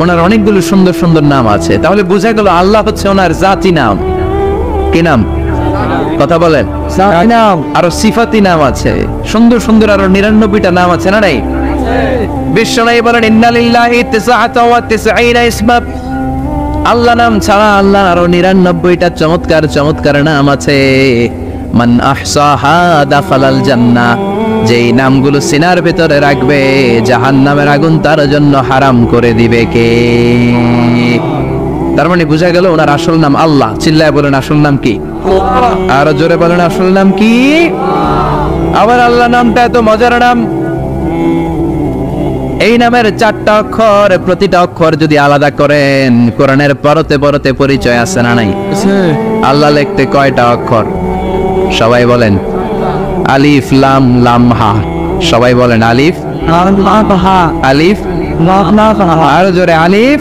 ওনার অনেকগুলো সুন্দর সুন্দর নাম আছে, তাহলে বোঝা গেল আল্লাহ হচ্ছে ওনার জাতি নাম। কি নাম? কথা বলেন। নাম আরো সিফাতি নাম আছে, সুন্দর সুন্দর আরো 99টা নাম আছে না নাই? বিশ্বনবী বলেন ইন্নালিল্লাহি 99 ইসমা। আল্লাহ নাম ছাড়া আল্লাহর আরো 99টা চমৎকার চমৎকার নাম আছে। মান আহসাহা দাখালাল জান্নাহ। যেই নামগুলো সিনার ভিতরে রাখবে জাহান্নামের আগুন তার জন্য হারাম করে দিবে কে? তার মানে বোঝা গেল ওনার আসল নাম আল্লাহ। চিল্লায় বলেন আসল নাম কি? আরো জোরে বলেন আসল নাম কি? আবার আল্লাহ নামটা এত মজার নাম, এই নামের 4টা অক্ষর, প্রতিটা অক্ষর যদি আলাদা করেন কোরআনের পরতে পরতে পরিচয় আছে না নাই? আল্লাহ লিখতে কয়টা অক্ষর? সবাই বলেন। আলিফ লাম লাম হা। সবাই বলেন আলিফ আলিফ। আরো জোরে আলিফ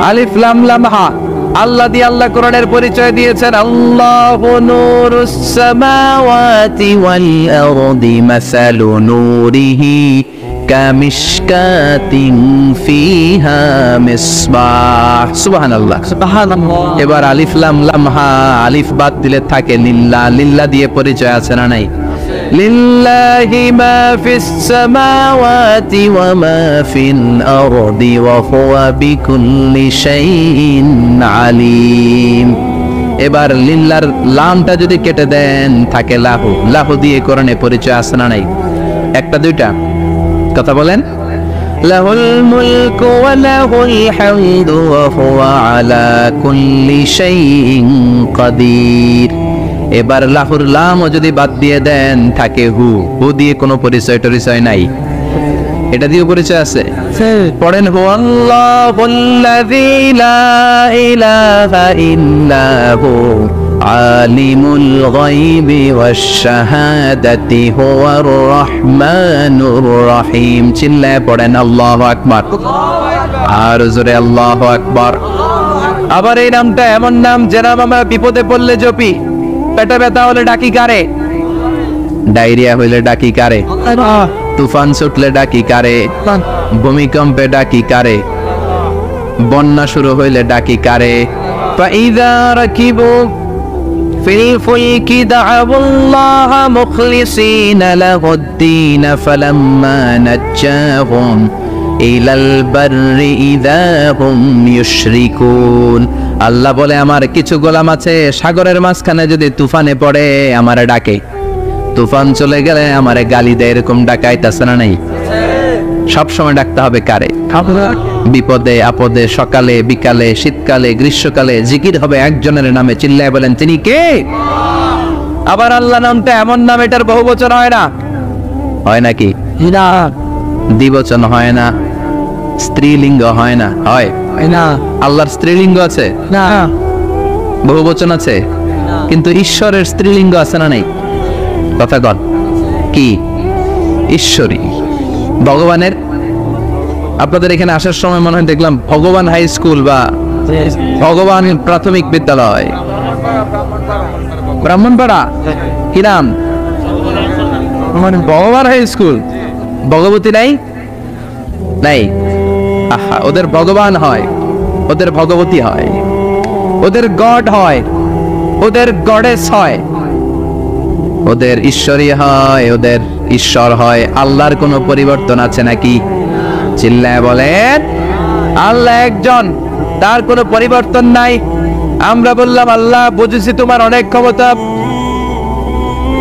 আলিফ লাম লাম হা। আল্লাহ দিয়ে আল্লাহ কোরআনের পরিচয় দিয়েছেন আল্লাহু নূরুস সামাওয়াতি ওয়াল আরদি মাসালু নূরিহি কামিশকাতিন ফিহা মিসবাহ। সুবহানাল্লাহ। এবার আলিফ লাম লাম হা, আলিফ বাদ দিলে থাকে লিল্লাহ। লিল্লাহ দিয়ে পরিচয় আছে না নাই? লিল্লাহি মা ফিস সামাওয়াতি ওয়া মা ফিল আরদি ওয়া হুয়া বিকুল্লি শাইইন আলিম। এবার লিল্লাহর লামটা যদি কেটে দেন থাকে লাহু। লাহু দিয়ে কোরআনে পরিচয় আছে না নাই? একটা দুইটা? কথা বলেন। লাহুল মুলকু ওয়া লাহুল হামদু ওয়া হুয়া আলা কুল্লি শাইইন কাদির। এবার লাহুর লামও যদি বাদ দিয়ে দেন থাকে হু, হু দিয়ে কোনো পরিচয় টরিচয় নাই, এটা দিয়ে পরিচয় আছে। পড়েন হু আল্লাহুল্লাযী লা ইলাহা ইল্লা হু আলিমুল গায়বি ওয়াশ শাহাদাতি হুয়ার রহমানুর রহিম। চিল্লায় পড়েন আল্লাহু আকবার, আর জোরে আল্লাহু আকবার। আবার এই নামটা এমন নাম যে নাম আমরা বিপদে পড়লে জপি। পেটে ব্যথা হলে ডাকি কারে? ডায়রিয়া হইলে ডাকি কারে? তুফান ছুটলে ডাকি কারে? ভূমিকম্পে ডাকি কারে? বন্যা শুরু হইলে ডাকি কারে? ফাইযা রাকিবু ফিল ফুলকি দা'আবুল্লাহা মুখলিসিনা লাহুদ-দীন ফালাম্মা নাজ্জাহুম ইলাল বাররি ইযা হুম ইউশরিকুন। আল্লাহ বলে আমার কিছু গোলাম আছে সাগরের মাঝখানে যদি তুফানে পড়ে আমারে ডাকে, তুফান চলে গেলে আমারে গালি দেয়, এরকম ডাকাইতাছে না নাই? সব সময় ডাকতে হবে কারে? বিপদে আপদে, সকালে বিকালে, শীতকালে গ্রীষ্মকালে জিকির হবে একজনের নামে। চিল্লায় বলেন তিনি কে? আবার আল্লাহ নামটা এমন নাম এটার বহুবচন হয় না, হয় নাকি? না, দ্বিবচন হয় না, স্ত্রীলিঙ্গ হয় না, হয় না? আল্লাহর স্ত্রীলিঙ্গ আছে না, বহুবচন আছে, কিন্তু ঈশ্বরের স্ত্রীলিঙ্গ আছে না নাই? কথা কন কি? ঈশ্বরী। ভগবানের, আপনাদের এখানে আসার সময় মনে হয় দেখলাম ভগবান হাই স্কুল বা ভগবান প্রাথমিক বিদ্যালয়, ব্রাহ্মণপাড়া, কি নাম? ভগবান হাই স্কুল। ভগবতী নাই? নাই। আহা, ওদের ভগবান হয়, ওদের ভগবতী হয়, ওদের গড হয়, ওদের গডেস হয়, ওদের ঈশ্বরী হয়, ওদের ঈশ্বর হয়। আল্লাহর কোনো পরিবর্তন আছে নাকি? চিল্লায় বলেন আল্লাহ একজন, তার কোনো পরিবর্তন নাই। আমরা বললাম আল্লাহ বুঝেছি তোমার অনেক ক্ষমতা,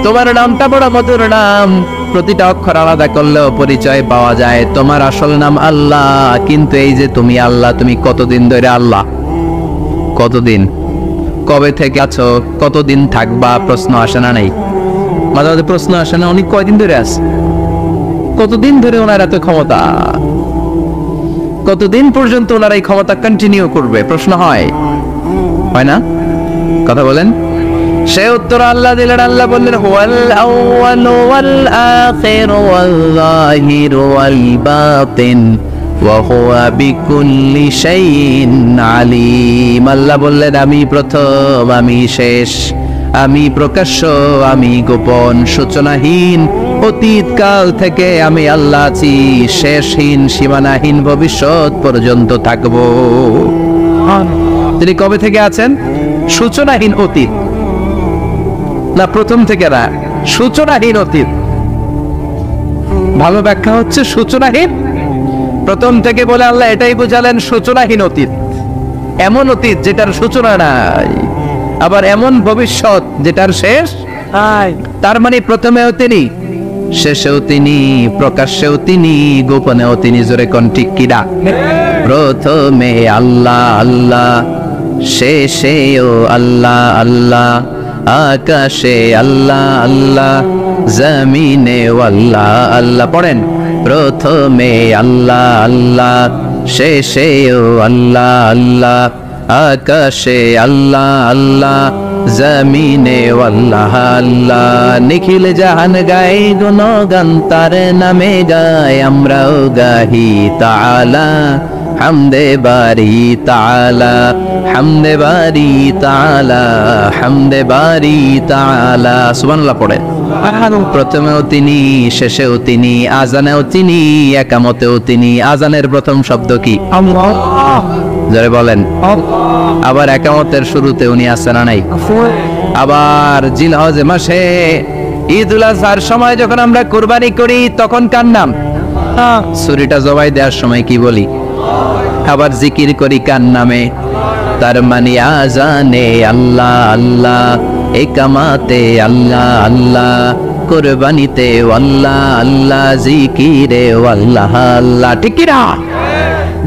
তোমার নামটা বড় মধুর নাম, প্রতিটা অক্ষর আলাদা করলেও পরিচয় পাওয়া যায়। তোমার আসল নাম আল্লাহ, কিন্তু এই যে তুমি আল্লাহ, তুমি কতদিন ধরে আল্লাহ? কতদিন? কবে থেকে আছো? কতদিন থাকবা? প্রশ্ন আসে না নাই? মাঝে মাঝে প্রশ্ন আসে না, উনি কয়দিন ধরে আছে? কতদিন ধরে ওনার এত ক্ষমতা? কতদিন পর্যন্ত ওনার এই ক্ষমতা কন্টিনিউ করবে? প্রশ্ন হয়, হয় না? কথা বলেন। সে উত্তর আল্লাহ দিলেন। আল্লাহ বললেন হুয়াল আউয়ালু ওয়াল আখিরু ওয়াল যাহিরু ওয়াল বাতিন ওয়া হুয়া বিকুল্লি শাইইন আলিম। আল্লাহ বললেন আমি প্রথম, আমি শেষ, আমি প্রকাশ্য, আমি গোপন, সূচনাহীন, অতীত কাল থেকে আমি আল্লাহ আছি, শেষহীন, সীমানাহীন, ভবিষ্যৎ পর্যন্ত থাকবো। তিনি কবে থেকে আছেন? সূচনাহীন অতীত না, প্রথম থেকে না, সূচনাহীন অতীত। ভালো ব্যাখ্যা হচ্ছে সূচনাহীন। প্রথম থেকে বলে আল্লাহ এটাই বুঝালেন সূচনাহীন অতীত, এমন অতীত যেটার সূচনা নাই, আবার এমন ভবিষ্যৎ যেটার শেষ নাই। তার মানে প্রথমেও তিনি, শেষেও তিনি, প্রকাশ্যেও তিনি, গোপনেও তিনি। জোরে কোন ঠিক কিনা? প্রথমে আল্লাহ আল্লাহ, শেষেও আল্লাহ আল্লাহ, আকাশে আল্লাহ আল্লাহ, জমিনে আল্লাহ আল্লাহ। পড়েন প্রথমে আল্লাহ আল্লাহ, শেষেও আল্লাহ আল্লাহ, আকাশে আল্লাহ আল্লাহ, জমিনে আল্লাহ আল্লাহ। নিখিল জাহান গাই গুণগান তার নামে গায়, আমরাও গাহি তাআলা হামদে বারি তাআলা, হামদে বারি তাআলা, হামদে বারি তাআলা। সুবহানাল্লাহ পড়ে। প্রথমেও তিনি, শেষেও তিনি, আজানেও তিনি, একামতেও তিনি। আজানের প্রথম শব্দ কি? আল্লাহ। জোরে বলেন। আবার একামতের শুরুতে উনি আছেন না নাই? আবার জিলহজ মাসে ঈদুল আজহার সময় যখন আমরা কুরবানি করি তখন কার নাম? ছুরিটা জবাই দেওয়ার সময় কি বলি? আবার জিকির করি কার নামে? তার মানে আজানে আল্লাহ আল্লাহ, একামাতে আল্লাহ আল্লাহ, কুরবানিতে আল্লাহ আল্লাহ, জিকিরে আল্লাহ আল্লাহ। ঠিক কি না?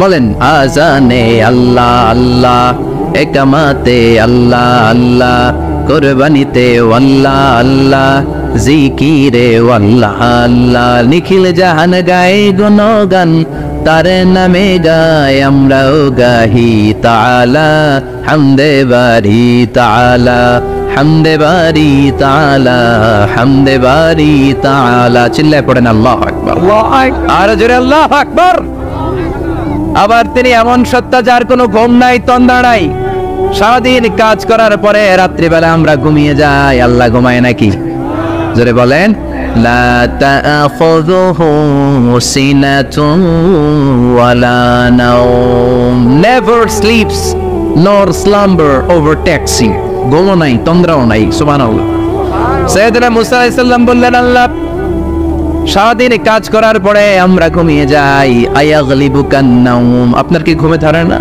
বলেন আজানে আল্লাহ আল্লাহ, একামাতে আল্লাহ আল্লাহ, কোরবানিতে আল্লাহ আল্লাহ, জিকিরে আল্লাহ আল্লাহ। নিখিল জাহান গায়ে গুণগান, তার নামে গায় আমরাও গাহি তাআলা, হামদে বারি তাআলা, হামদে বারি তাআলা, হামদে বারি তাআলা। চিল্লায় পড়েন আল্লাহু আকবার, আর জোরে আল্লাহু আকবার। আবার তিনি এমন সত্তা যার কোনো ঘুম নাই, তন্দ্রা নাই। সারাদিন কাজ করার পরে রাত্রিবেলা আমরা ঘুমিয়ে যাই, আল্লাহ ঘুমায় নাকি? জোরে বলেন। লা তাআখুযুহু সিনাতুন ওয়ালা নাওম, নেভার স্লিপস নর স্লাম্বার ওভারটেকস হিম। ঘুমও নাই, তন্দ্রাও নাই। সুবহানাল্লাহ। সাইয়েদনা মুসা আলাইহিস সালাম বললেন, আল্লাহ সারাদিন কাজ করার পরে আমরা ঘুমিয়ে যাই, আয়াগলিবুকান নাওম, আপনার কি ঘুমে ধরে না?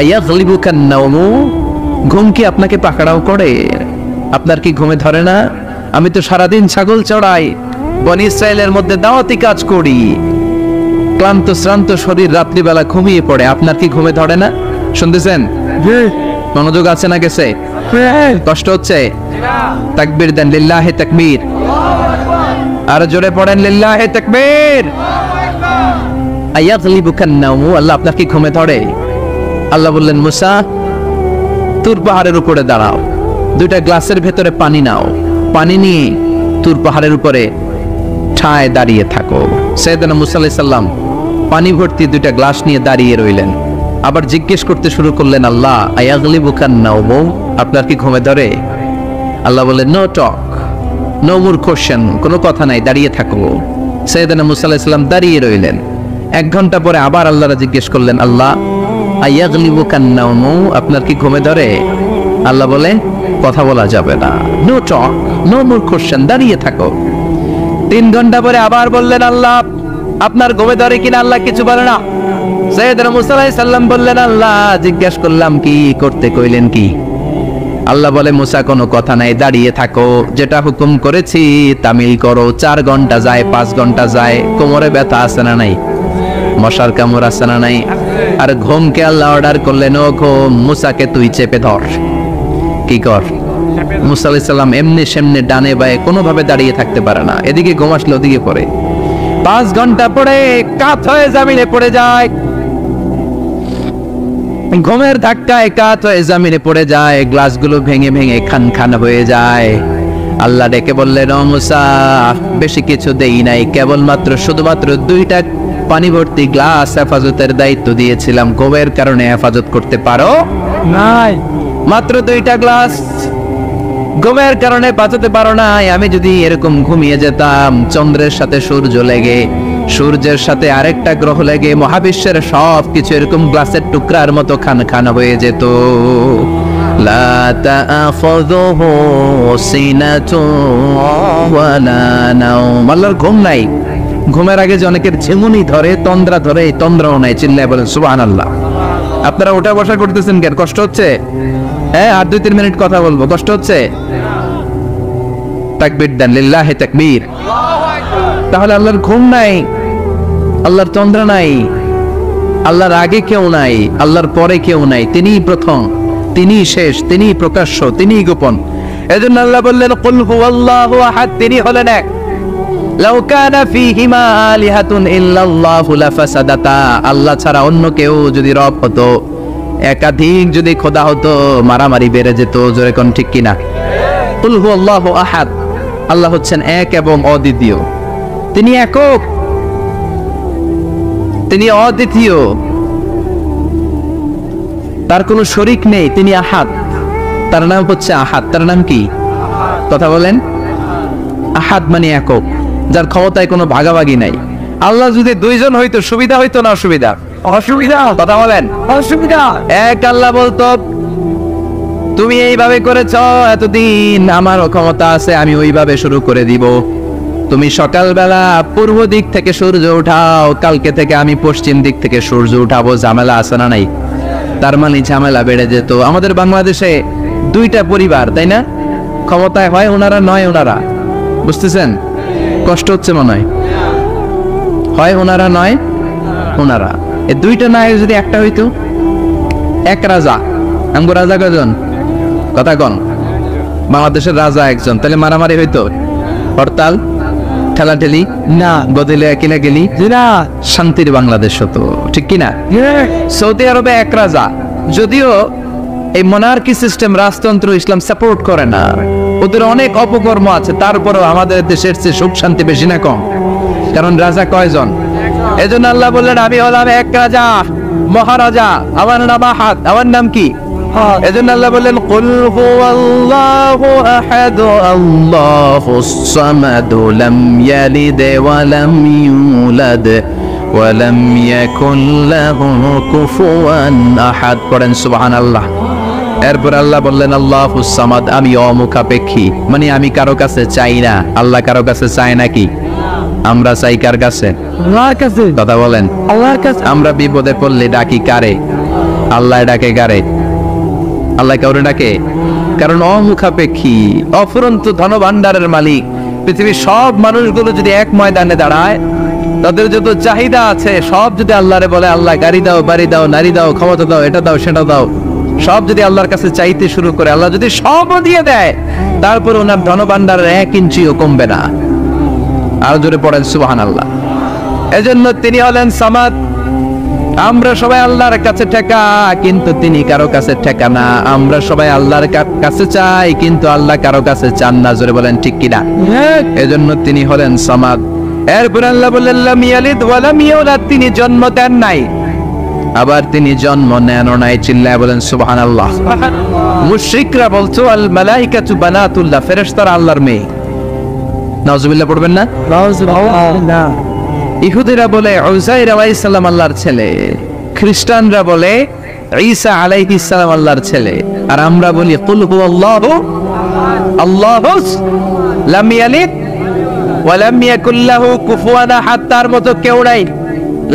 আয়াগলিবুকান নাওম, ঘুম কি আপনাকে পাকড়াও করে? আপনার কি ঘুমে ধরে না? আমি তো সারাদিন ছাগল চড়াই, বনি ইসরায়েলের মধ্যে দাওয়াতি কাজ করি, ক্লান্ত শ্রান্ত শরীর রাত্রিবেলা ঘুমিয়ে পড়ে, আপনার কি ঘুমে ধরে না? শুনতেছেন? মনোযোগ আছে না গেছে? কষ্ট হচ্ছে? তাকবীর দেন, লিল্লাহি তাকবীর। আর জোরে পড়েন, লিল্লাহি তাকবীর। আয়াগলিবুকান নাওম, আল্লাহ আপনার কি ঘুমে ধরে? আল্লাহ বললেন, মুসা তুর পাহাড়ের উপরে দাঁড়াও, দুইটা গ্লাসের ভেতরে পানি নাও, পানি নিয়ে তুর পাহাড়ের উপরে ঠায় দাঁড়িয়ে থাকো। সাইয়েদনা মুসা আলাইহিস সালাম পানি ভর্তি দুইটা গ্লাস নিয়ে দাঁড়িয়ে রইলেন। আবার জিজ্ঞেস করতে শুরু করলেন, আল্লাহ আয়াগলিবুকান নাওম, আপনার কি ঘুমে ধরে? আল্লাহ বললেন, no talk, no more question, কোনো কথা নাই, দাঁড়িয়ে থাকো। সাইয়েদনা মুসা আলাইহিস সালাম দাঁড়িয়ে রইলেন। 1 ঘন্টা পরে আবার আল্লাহরা জিজ্ঞেস করলেন, আল্লাহ আয়াগলিবুকান নাওম, আপনার কি ঘুমে ধরে? আল্লাহ বলে, কথা বলা যাবে না, no talk, no more question, দাঁড়িয়ে থাকো। 3 ঘন্টা পরে আবার বললেন, আল্লাহ আপনার ঘুমে ধরে কিনা? আল্লাহ কিছু বলে না। সাইয়েদনা মুসা আলাইহিস সালাম বললেন, আল্লাহ জিজ্ঞেস করলাম কি করতে কইলেন কি? আল্লাহ বলে, মুসা কোনো কথা নাই, দাঁড়িয়ে থাকো, যেটা হুকুম করেছি তামিল করো। 4 ঘন্টা যায়, 5 ঘন্টা যায়, কোমরে ব্যথা আছে না নাই? মশার কামড় আছে না নাই? আর ঘুমকে আল্লাহ অর্ডার করলেন, ও ঘুম, মুসাকে তুই চেপে ধর। কি কর? মুসা আলাইহিস সালাম এমনি সেমনি ডানে বায়ে কোনোভাবে দাঁড়িয়ে থাকতে পারে না, এদিকে ঘুম আসলে ওদিকে পড়ে। 5 ঘন্টা পরে কাত হয়ে জমিনে পড়ে যায়, ঘুমের ধাক্কায় কাত হয়ে জমিনে পড়ে যায়, গ্লাসগুলো ভেঙে ভেঙে খান খান হয়ে যায়। আল্লাহ ডেকে বললেন, ও মুসা বেশি কিছু দেই নাই, কেবলমাত্র শুধুমাত্র 2টা পানি ভর্তি গ্লাস হেফাজতের দায়িত্ব দিয়েছিলাম, ঘুমের কারণে হেফাজত করতে পারো নাই। মাত্র 2টা গ্লাস, ঘুমের কারণে বাঁচাতে পারো নাই। আমি যদি এরকম ঘুমিয়ে যেতাম, চন্দ্রের সাথে সূর্য লেগে, সূর্যের সাথে আরেকটা গ্রহ লেগে মহাবিশ্বের সব কিছু এরকম গ্লাসের টুকরার মতো খান খান হয়ে যেত। লা তাআখুযুহু সিনাতুন ওয়ালা নাওম, আল্লাহর ঘুম নাই। ঘুমের আগে যে অনেকের ঝিমুনি ধরে, তন্দ্রা ধরে, এই তন্দ্রাও নাই। চিল্লায় বলেন সুবহানাল্লাহ। আপনারা ওঠা বসা করতেছেন কেন? কষ্ট হচ্ছে? হ্যাঁ, আর 2-3 মিনিট কথা বলবো, কষ্ট হচ্ছে? তাকবীর দেন, লিল্লাহি তাকবীর। তাহলে আল্লাহর ঘুম নাই, আল্লাহর তন্দ্রা নাই, আল্লাহর আগে কেউ নাই, আল্লাহর পরে কেউ নাই। তিনিই প্রথম, তিনিই শেষ, তিনিই প্রকাশ্য, তিনিই গোপন। এজন্য আল্লাহ বললেন, কুল হুয়াল্লাহু আহাদ, তিনি হলেন এক। লাউ কানা ফীহিমা আলিহাতুন ইল্লাল্লাহু লাফাসাদাতা, আল্লাহ ছাড়া অন্য কেউ যদি রব হতো, একাধিক যদি খোদা হতো, মারামারি বেড়ে যেত। জোরে কোন ঠিক কিনা? কুল হুয়াল্লাহু আহাদ, আল্লাহ হচ্ছেন এক এবং অদ্বিতীয়। তিনি একক, তিনি অদ্বিতীয়, তার কোনো শরীক নেই। তিনি আহাদ, তার নাম হচ্ছে আহাদ। তার নাম কি? কথা বলেন। আহাদ মানে একক, যার ক্ষমতায় কোনো ভাগাভাগি নাই। আল্লাহ যদি 2 জন হইতো সুবিধা হইতো না অসুবিধা? অসুবিধা। কথা বলেন। অসুবিধা। এক আল্লাহ বলতো, তুমি এইভাবে করেছ এতদিন, আমারও ক্ষমতা আছে, আমি ওইভাবে শুরু করে দিব। তুমি সকালবেলা পূর্ব দিক থেকে সূর্য উঠাও, কালকে থেকে আমি পশ্চিম দিক থেকে সূর্য উঠাবো। ঝামেলা আছে না নাই? তার মানে ঝামেলা বেড়ে যেত। আমাদের বাংলাদেশে 2টা পরিবার, তাই না? ক্ষমতায় হয় ওনারা, নয় ওনারা। বুঝতেছেন? কষ্ট হচ্ছে মনে হয়। হয় ওনারা, নয় ওনারা। এই 2টা নায়ক যদি একটা হইতো, এক রাজা। আমগো রাজা কয়জন? কথা কন। বাংলাদেশের রাজা একজন, তাহলে মারামারি হইতো, হরতাল, ঠেলাঠেলি না, গদিলে কিনা গেলি না, শান্তির বাংলাদেশ হতো, ঠিক কিনা? সৌদি আরবে এক রাজা, যদিও এই মনার্কি সিস্টেম, রাজতন্ত্র ইসলাম সাপোর্ট করে না, ওদের অনেক অপকর্ম আছে, তারপরেও আমাদের দেশের চেয়ে সুখ শান্তি বেশি না কম? কারণ রাজা কয়জন? এজন্য আল্লাহ বললেন আমি হলাম এক রাজা, মহারাজা, আমার নাম আহাদ, আমার নাম কি? এজন্য আল্লাহ বললেন কুল হুয়াল্লাহু আহাদ আল্লাহুস সামাদ লাম ইয়ালিদ ওয়া লাম ইউলাদ ওয়া লাম ইয়াকুল লাহু কুফুয়ান আহাদ। পড়েন সুবহানাল্লাহ। এরপর আল্লাহ বললেন আল্লাহুস সামাদ, আমি অমুখাপেক্ষী, মানে আমি কারো কাছে চাই না। আল্লাহ কারো কাছে চায় নাকি? আমরা চাই কার কাছে? আল্লাহর কাছে। কথা বলেন, আল্লাহর কাছে। আমরা বিপদে পড়লে ডাকি কারে? আল্লাহ ডাকে কারে? আল্লাহ কাউরে ডাকে? কারণ অমুখাপেক্ষী, অফুরন্ত ধনভাণ্ডারের মালিক। পৃথিবীর সব মানুষগুলো যদি এক ময়দানে দাঁড়ায়, তাদের যত চাহিদা আছে সব যদি আল্লাহরে বলে, আল্লাহ গাড়ি দাও, বাড়ি দাও, নারী দাও, ক্ষমতা দাও, এটা দাও, সেটা দাও, সব যদি আল্লাহর কাছে চাইতে শুরু করে, আল্লাহ যদি সবও দিয়ে দেয়, তারপর ওনার ধনভাণ্ডারের 1 ইঞ্চিও কমবে না। আর জোরে পড়েন সুবহানাল্লাহ। এজন্য তিনি হলেন সামাদ। আমরা সবাই আল্লাহর কাছে ঠেকা, কিন্তু তিনি কারো কাছে ঠেকা না। আমরা সবাই আল্লাহর কাছে চাই, কিন্তু আল্লাহ কারো কাছে চান না। জোরে বলেন ঠিক কিনা? এজন্য তিনি হলেন সামাদ। এরপর আল্লাহ বললেন লাম ইয়ালিদ ওয়া লাম ইউলাদ, তিনি জন্ম দেন নাই, আবার তিনি জন্ম নেনও নাই। চিল্লায় বলেন সুবহানাল্লাহ। মুশরিকরা বলতো আল মালাইকাতু বানাতুল্লাহ, ফেরেশতারা আল্লাহর মেয়ে। নাউজুবিল্লাহ পড়বেন না? নাউজুবিল্লাহ। ইহুদিরা বলে উযাইর আলাইহিস সালাম আল্লাহর ছেলে, খ্রিস্টানরা বলে ঈসা আলাইহিস সালাম আল্লাহর ছেলে, আর আমরা বলি কুল হুয়াল্লাহু আল্লাহুস লাম ইয়ালিদ ওয়া লাম ইয়াকুল লাহু কুফুয়ান আহাদ। তার মতো কেউ নাই,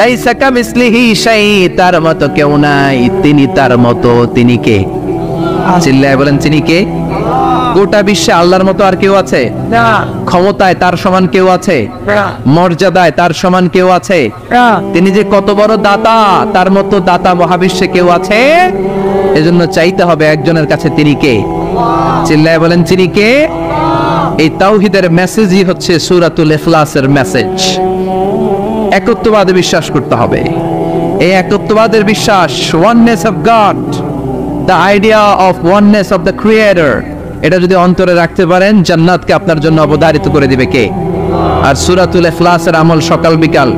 লাইসা কামিসলিহি শাই, তার মতো কেউ নাই, তিনি তার মতো। তিনি কে? চিল্লায় বলেন তিনি কে? গোটা বিশ্বে আল্লাহর মতো আর কেউ আছে না। ক্ষমতায় তার সমান কেউ আছে না। মর্যাদায় তার সমান কেউ আছে না। তিনি যে কত বড় দাতা, তার মতো দাতা মহাবিশ্বে কেউ আছে? এজন্য চাইতে হবে একজনের কাছে, তিনি কে? চিল্লায় বলেন তিনি কে? এই তাওহীদের মেসেজই হচ্ছে সূরাতুল ইখলাসের মেসেজ। একত্ববাদে বিশ্বাস করতে হবে। এই একত্ববাদের বিশ্বাস, oneness of god, the idea of oneness of the creator, এটা যদি অন্তরে রাখতে পারেন, জান্নাতকে আপনার জন্য অবধারিত করে দিবে কে? আর সূরাতুল ইখলাসের আমল সকাল বিকাল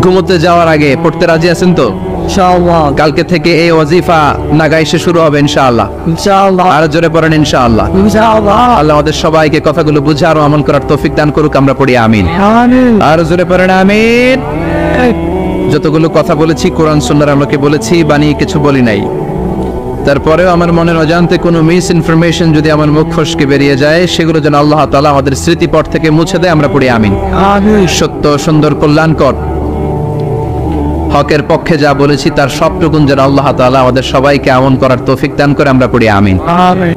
ঘুমোতে যাওয়ার আগে পড়তে রাজি আছেন তো? ইনশাআল্লাহ। কালকে থেকে এই ওয়াজিফা নাগাইশে শুরু হবে ইনশাআল্লাহ। ইনশাআল্লাহ। আর জোরে পড়েন ইনশাআল্লাহ। ইনশাআল্লাহ। আল্লাহ আমাদের সবাইকে কথাগুলো বুঝার ও আমল করার তৌফিক দান করুক। আমরা পড়ি আমিন। আমিন। আর জোরে পড়েন আমিন। যতগুলো কথা বলেছি কোরআন সুন্নাহর আলোকে বলেছি, বানিয়ে কিছু বলি নাই। তারপরেও আমার মনের অজান্তে কোনো মিস ইনফরমেশন যদি আমার মুখ ফসকে বেরিয়ে যায়, সেগুলো যেন আল্লাহ তাআলা আমাদের স্মৃতিপট থেকে মুছে দেয়। আমরা পড়ি আমিন। আমিন। সত্য, সুন্দর, কল্যাণকর, হকের পক্ষে যা বলেছি তার সবটুকুন যেন আল্লাহ তাআলা আমাদের সবাইকে আমল করার তৌফিক দান করে। আমরা পড়ি আমিন। আমিন।